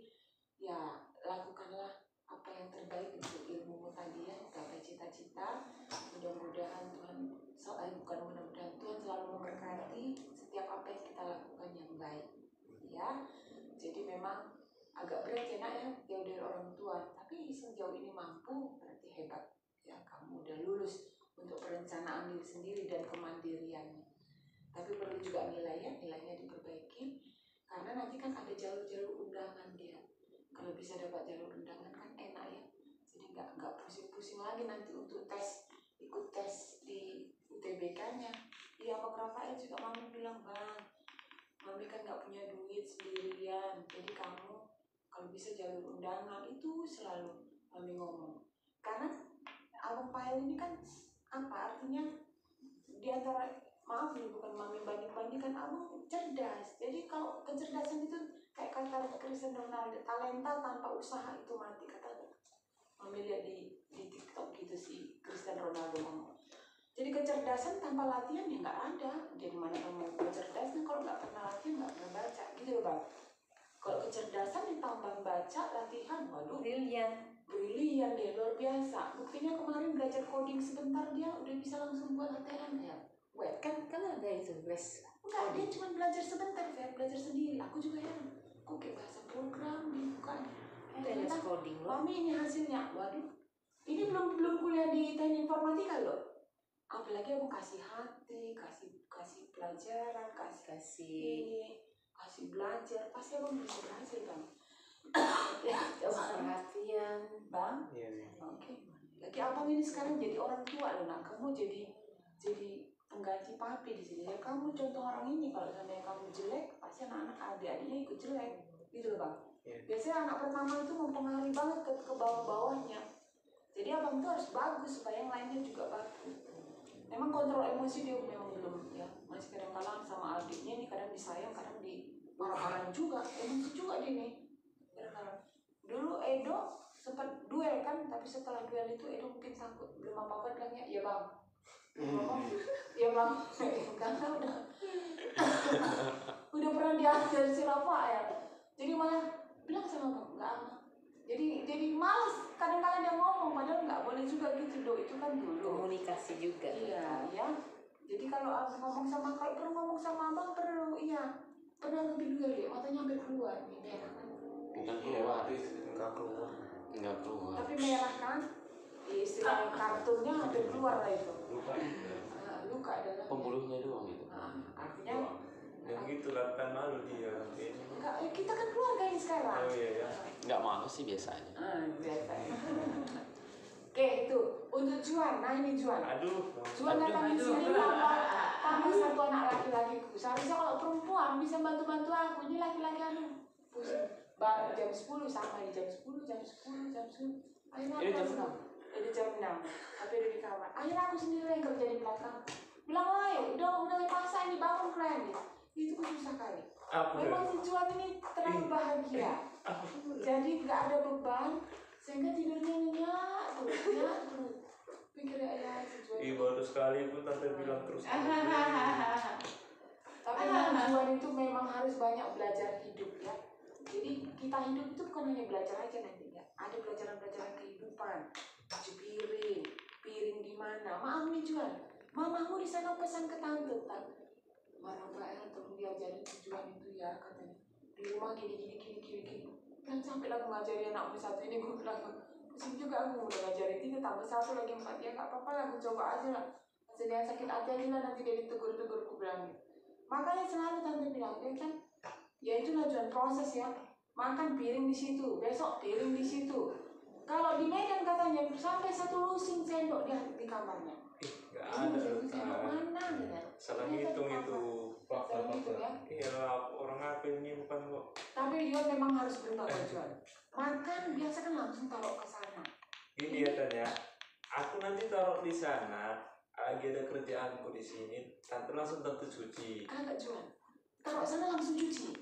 ya lakukanlah apa yang terbaik untuk ilmu tadi ya, gapai cita-cita. Mudah-mudahan Tuhan, bukan mudah-mudahan, Tuhan selalu memberkati setiap apa yang kita lakukan yang baik ya. Jadi memang agak berat ya nak ya, jauh dari orang tua, tapi sejauh ini mampu berarti hebat ya, kamu udah lulus untuk perencanaan diri sendiri dan kemandiriannya. Tapi perlu juga nilainya diperbaiki, karena nanti kan ada jalur-jalur undangan dia. Kalau bisa dapat jalur undangan kan enak ya, jadi nggak pusing-pusing lagi nanti untuk ikut tes di UTBK-nya. Iya Pak Rafael juga mami bilang, bang, mami kan nggak punya duit sendirian, jadi kamu kalau bisa jalur undangan itu selalu mami ngomong. Karena Abang Pael ini kan apa artinya, di antara maaf nih bukan mami banding-bandingkan, abang cerdas. Jadi kalau kecerdasan itu kayak kata Cristiano Ronaldo, talenta tanpa usaha itu mati, kata mami lihat di TikTok gitu sih Cristiano Ronaldo ngomong. Jadi kecerdasan tanpa latihan ya nggak ada. Jadi mana kamu kecerdasan kalau nggak pernah latihan, nggak pernah baca gitu loh bang. Kalau kecerdasan ditambah baca latihan, waduh brilian dia, luar biasa. Buktinya kemarin belajar coding sebentar dia udah bisa langsung buat HTML web. Kan ada itu les. Enggak, dia cuma belajar sebentar, belajar sendiri. Aku juga heran, kok kayak bahasa program bukan? Les coding loh. Mami ini hasilnya, waduh. Ini belum kuliah di teknik informatika loh. Apalagi aku kasih hati, kasih pelajaran, kasih belajar, pasti aku bisa berhasil bang. Ya, perhatian bang. Oke. Lagi abang ini sekarang jadi orang tua loh, nak kamu jadi pengganti papi di sini. Ya kamu contoh orang ini, kalau seandainya kamu jelek, pasti anak-anak adik-adiknya ikut jelek, gitu loh bang. Biasanya anak pertama itu mempengaruhi banget ke bawah-bawahnya. Jadi abang itu harus bagus supaya yang lainnya juga bagus. Memang kontrol emosi dia memang belum ya, masih kadang-kadang sama adiknya ini kadang disayang, kadang marah-marahin juga, emosi juga dia nih. Dulu Edo sempat duel kan, tapi setelah duel itu Edo mungkin takut, belum apa-apa bilangnya, ya bang. Ya bang, karena udah pernah diajar si Rafael. Jadi malah bilang sama bang, enggak aman. Jadi males kadang-kadang dia ngomong, padahal nggak boleh juga gitu dong, itu kan dulu komunikasi juga. Iya ya. Jadi kalau abang ngomong sama, kalau perlu ngomong sama abang perlu, iya. Pernah lebih duel dia, matanya hampir keluar nih, merah kan? Enggak keluar. Tapi merah kan? Istilah kartunnya hampir keluar lah itu. Luka adalah Pembuluhnya doang itu. artinya Dan gitu lakukan malu dia. enggak, kita kan keluarga ini sekarang. Oh iya ya. Enggak malu sih biasanya. Biasa. Oke, itu untuk Juan. Nah ini Juan. Juan datang di sini tambah satu anak laki-lakiku. Seharusnya kalau perempuan bisa bantu-bantu aku. Ini laki-laki anu pusing. Jam 10 sama di jam 10. Akhirnya aku jadi jam 6. Tapi di kamar. Akhirnya aku sendiri yang kerja di belakang. Bilang, "Woi, udah lepasan ini, bangun kalian." Itu pun susah kali. Memang si Juan ini terlalu bahagia. Jadi nggak ada beban, sehingga tidurnya nyenyak terus. Pikirnya ya si Juan. Baru sekali pun tante bilang terus. Tapi Juan itu memang harus banyak belajar hidup ya. Jadi kita hidup itu bukan hanya belajar aja nantinya. Ada pelajaran-pelajaran kehidupan. Cuci piring di mana? Maaf nih Juan, mamamu di sana pesan ke tante. Rafael tolong diajarin tujuan itu ya, katanya di rumah gini. Dan sampai lah ngajari anakmu satu ini, gue bilang pusing juga aku udah ngajarin 3 tambah 1 lagi 4 ya nggak apa-apa lah, aku coba aja lah. Jangan sakit hati aja lah nanti dia ditegur-tegur, aku bilang gitu. Makanya selalu tante bilang, ya kan, ya itulah Juan proses ya. Makan piring di situ, besok piring di situ. Kalau di Medan katanya sampai 1 lusin sendok di kamarnya. Gak Ini ada satu sendok mana gitu. salah Ternyata ngitung di itu. kamar. Salah ngitung ya. Iya orang apa yang nyimpan kok. Tapi Juan memang harus berubah Juan. Makan biasa kan langsung taruh ke sana. Gini ya tanya, aku nanti taruh di sana, lagi ada kerjaanku di sini, tante langsung tante cuci. Kagak Juan. Taruh sana langsung cuci.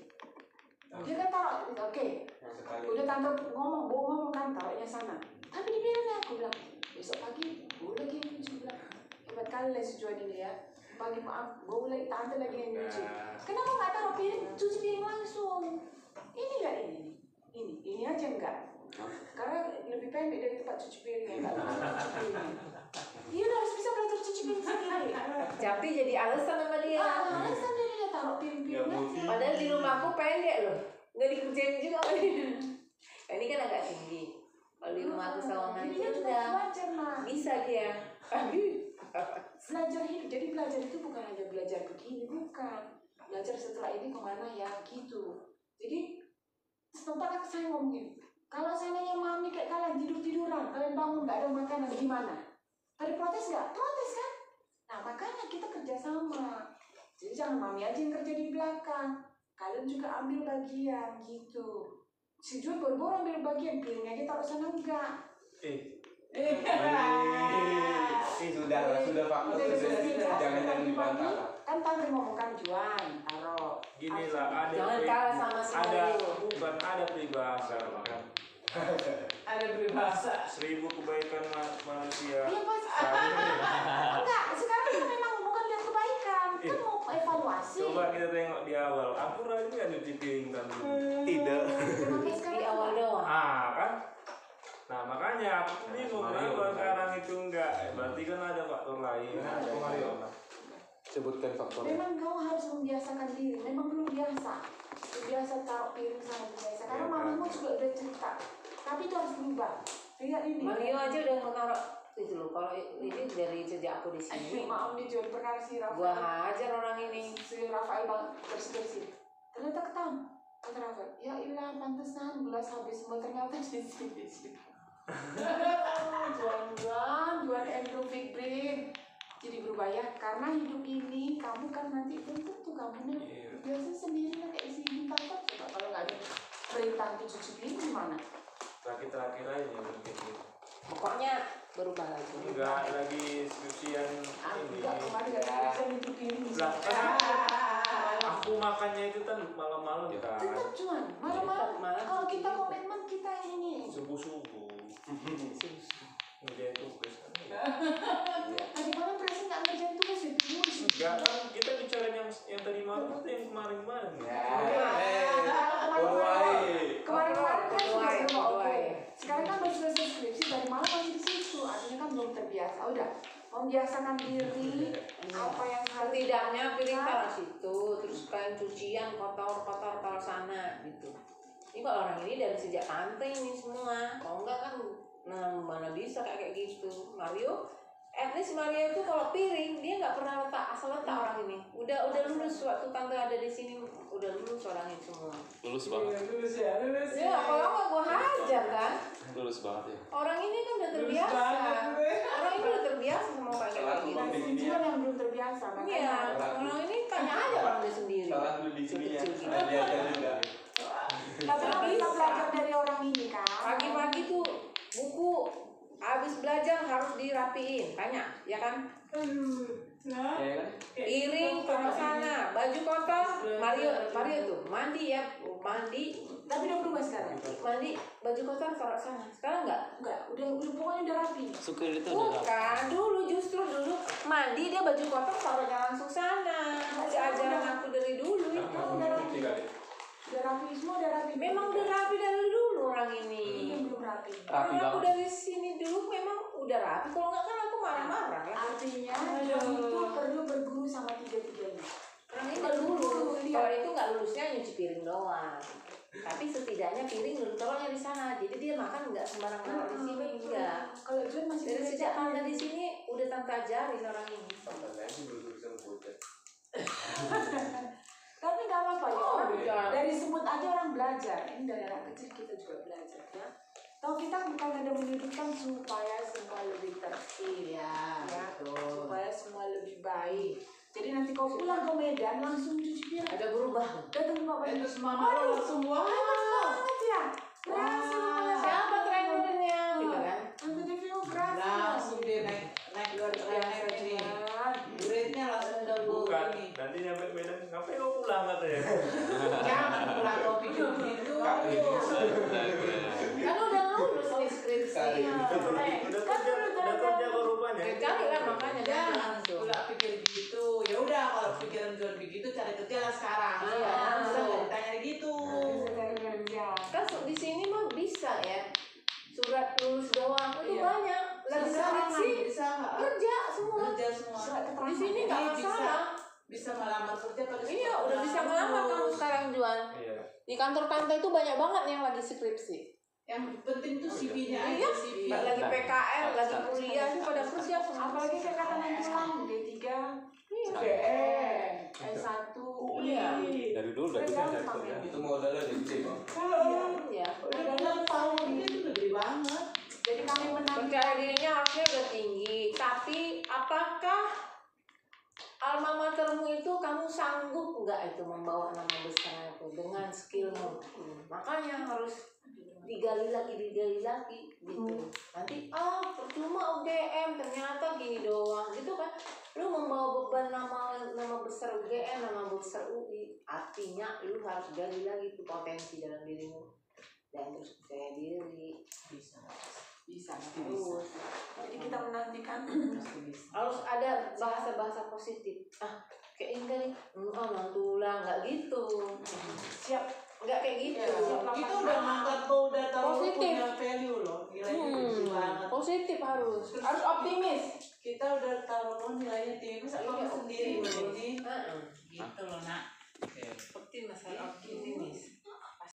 Dia kan taruh, oke. Sekali. Udah tante ngomong kan taruhnya sana. Tapi dibiarin aku bilang, besok pagi gue lagi yang cuci bilang. Hebat kali lah si Juan ini ya. Pagi maaf, gue lagi tante lagi yang cuci. Kenapa nggak taruh piring, cuci piring langsung? Ini nggak ini aja enggak. Karena lebih pendek dari tempat cuci piring ya, nggak bisa cuci piring. Dia udah harus bisa belajar cuci piring sendiri. Tapi jadi alasan sama dia. Alasan dia taruh piring-piring aja. Padahal di rumahku pendek loh, nggak dikerjain juga sama dia. Ini kan agak tinggi. Kalau di rumahku sawangan Jadi dia juga udah belajar nah. bisa dia. Belajar hidup, jadi belajar itu bukan hanya belajar begini, bukan. Belajar setelah ini kemana ya gitu. Jadi sempat saya ngomongin, kalau seandainya mami kayak kalian tidur-tiduran, kalian bangun nggak ada makanan gimana? Tadi protes nggak? Protes kan? Nah makanya kita kerja sama. Jadi jangan mami aja yang kerja di belakang, kalian juga ambil bagian gitu. Si Jun boro-boro ambil bagian, piringnya aja taruh sana enggak. Sudah Pak, sudah jangan dibantah lah. Kan tante ngomongkan Juan, taruh. Gini lah, Jangan kalah sama si Mario. bukan ada peribahasa kan. Ada peribahasa. 1000 kebaikan manusia. Iya pas. Enggak, sekarang kan memang bukan lihat kebaikan, kan mau evaluasi. Coba kita tengok di awal. Aku rajin nggak nyuci piring kan? Tidak. Kenapa Di sekarang awal doang. Kan? Nah makanya aku tuh bingung kenapa sekarang itu enggak. Berarti kan ada faktor lain. Sebutkan faktornya. memang kau harus membiasakan diri, memang belum biasa. Biasa taruh piring sama biasa. Karena mamamu juga udah cerita. Tapi itu harus berubah. Lihat ini. Mario aja udah mau naruh itu loh. Kalau ini dari sejak aku di sini, Maaf nih Juan, perkara si gua Rafael. hajar orang ini. Si Rafael bang bersih-bersih. Ternyata ketahuan. Kata Rafael, ya ilah pantesan gelas habis semua ternyata di sini. Juan endorfin brain. Jadi berubah ya, karena hidup ini kamu kan nanti belum tentu kamu nih biasa sendiri lah kayak si bintang kan. Coba kalau nggak ada perintah untuk cuci piring gimana? Terakhir aja begitu. Pokoknya berubah lagi. Enggak lagi skripsian ini. Enggak kemarin nggak bisa cuci piring. Lah, aku makannya itu kan malam-malam kan. Tetap Juan, malam-malam. Kalau kita komitmen kita ini. Subuh-subuh. Ngerjain tugas kan. Tadi malam perasaan nggak ngerjain tugas ya? Enggak kan kita bicara yang tadi malam atau yang kemarin-kemarin ya. Kemarin-kemarin kan sudah Kedua, semua oke. ya. Sekarang kan baru selesai skripsi, dari malam masih di situ. Artinya kan belum terbiasa. Udah, membiasakan diri apa yang harus Setidaknya piring taruh situ, terus kain cucian kotor-kotor taruh sana gitu. Ini kalau orang ini dari sejak tante ini semua, kalau enggak kan mana bisa kayak gitu. Mario, at least Mario itu kalau piring dia nggak pernah asal letak orang ini. Udah lulus waktu tante ada di sini, udah lulus orang ini semua. Lulus banget. Lulus ya. Ya kalau nggak gua hajar kan. Lulus banget ya. Orang ini kan udah terbiasa. Orang ini udah terbiasa sama kayak gini. dan tujuan yang belum terbiasa. Iya, Makanya orang ini tanya aja orang dia sendiri. Salah dulu di sini ya. Kecil-kecil. Ada diajar juga. tapi kan kita belajar dari orang ini kan. Pagi-pagi tuh buku habis belajar harus dirapiin, banyak, ya kan? Ya kan? Piring taruh sana, baju kotor, Mario tuh mandi ya, mandi, Tapi udah berubah sekarang. mandi baju kotor taruh sana. Sekarang enggak? Enggak, udah pokoknya udah rapi. Suka itu ada. Bukan, justru dulu mandi dia baju kotor taruhnya langsung sana. Masih ajaran aku dari dulu itu. Udah rapi. Udah rapi semua, udah rapi. Memang udah rapi dari dulu orang ini. Ini yang belum rapi. Rapi Orang aku banget. dari sini dulu memang udah rapi. Kalau enggak kan aku marah-marah lah. Artinya John itu perlu berguru sama tiga-tiganya. Orang ini nggak lulus. Kalau itu nggak lulusnya nyuci piring doang. Tapi setidaknya piring dulu taruhnya di sana. Jadi dia makan nggak sembarangan taruh di sini enggak. Kalau John masih Dari sejak tante di sini udah tante ajarin orang ini. Tantangannya sih berurusan bocah. Tapi nggak apa-apa ya, Oh, orang iya. dari semut aja orang belajar. Ini dari anak kecil kita juga belajar ya. Toh kita bukan ada menyudutkan supaya semua lebih tertib, Iya, ya, betul. supaya semua lebih baik. Jadi nanti kau pulang ke Medan langsung cuci piring. Ada berubah. Datang ke Bapak. Terus mama lo langsung wah. Banget ya. Berhasil malah. Siapa trainernya? Gitu kan? Tante Devi mau berhasil. Langsung dia naik luar biasa ini. Grade-nya langsung double Bukan, ini. nanti nyampe Medan, ngapain kau pulang katanya? Jangan pulang kau pikir begitu. Kan udah lulus nih skripsi. Udah kerja kok rupanya. Cari kan makanya dia Jangan langsung. pula pikir gitu. Ya udah kalau pikiran jual begitu cari kerja lah sekarang. Iya. Bisa nggak ditanya gitu. Bisa dari kerja. Kan di sini mah bisa ya. Surat lulus doang itu Iya. banyak. Lagi Bisa skripsi bisa nggak? kerja semua. Kerja semua. Surat keterangan. Di sini nggak Jadi masalah. Bisa melamar kerja pakai Iya, surat udah bisa keterangan ngelamar kamu lulus. sekarang Juan. Iya. Di kantor tante itu banyak banget yang lagi skripsi. Yang penting tuh CV-nya aja Iya, CV. lagi PKL, lagi kuliah itu pada kerja semua. Apalagi kayak kata pulang D3, Iya. BM, S1, Iya. Dari dulu udah bisa cari kerja. Itu modalnya gede bang. Iya. Udah 6 tahun ini tuh gede banget. Jadi kami menang. Percaya dirinya harusnya udah tinggi, tapi apakah alma matermu itu kamu sanggup nggak itu membawa nama besar itu dengan skillmu? Makanya harus digali lagi gitu. Nanti percuma UGM ternyata gini doang gitu kan? Lu membawa beban nama besar UGM, nama besar UI, artinya lu harus gali lagi tuh potensi dalam dirimu dan terus percaya diri. Bisa Terus Jadi kita menantikan. harus ada bahasa-bahasa positif. Kayak ini kali, mantulah nggak gitu. Siap, nggak kayak gitu. Itu udah ngangkat kau udah taruh Positif. punya value loh. Nilainya tinggi banget. Positif harus optimis. Kita udah taruh nilainya tinggi, masa kamu sendiri loh ini. Gitu.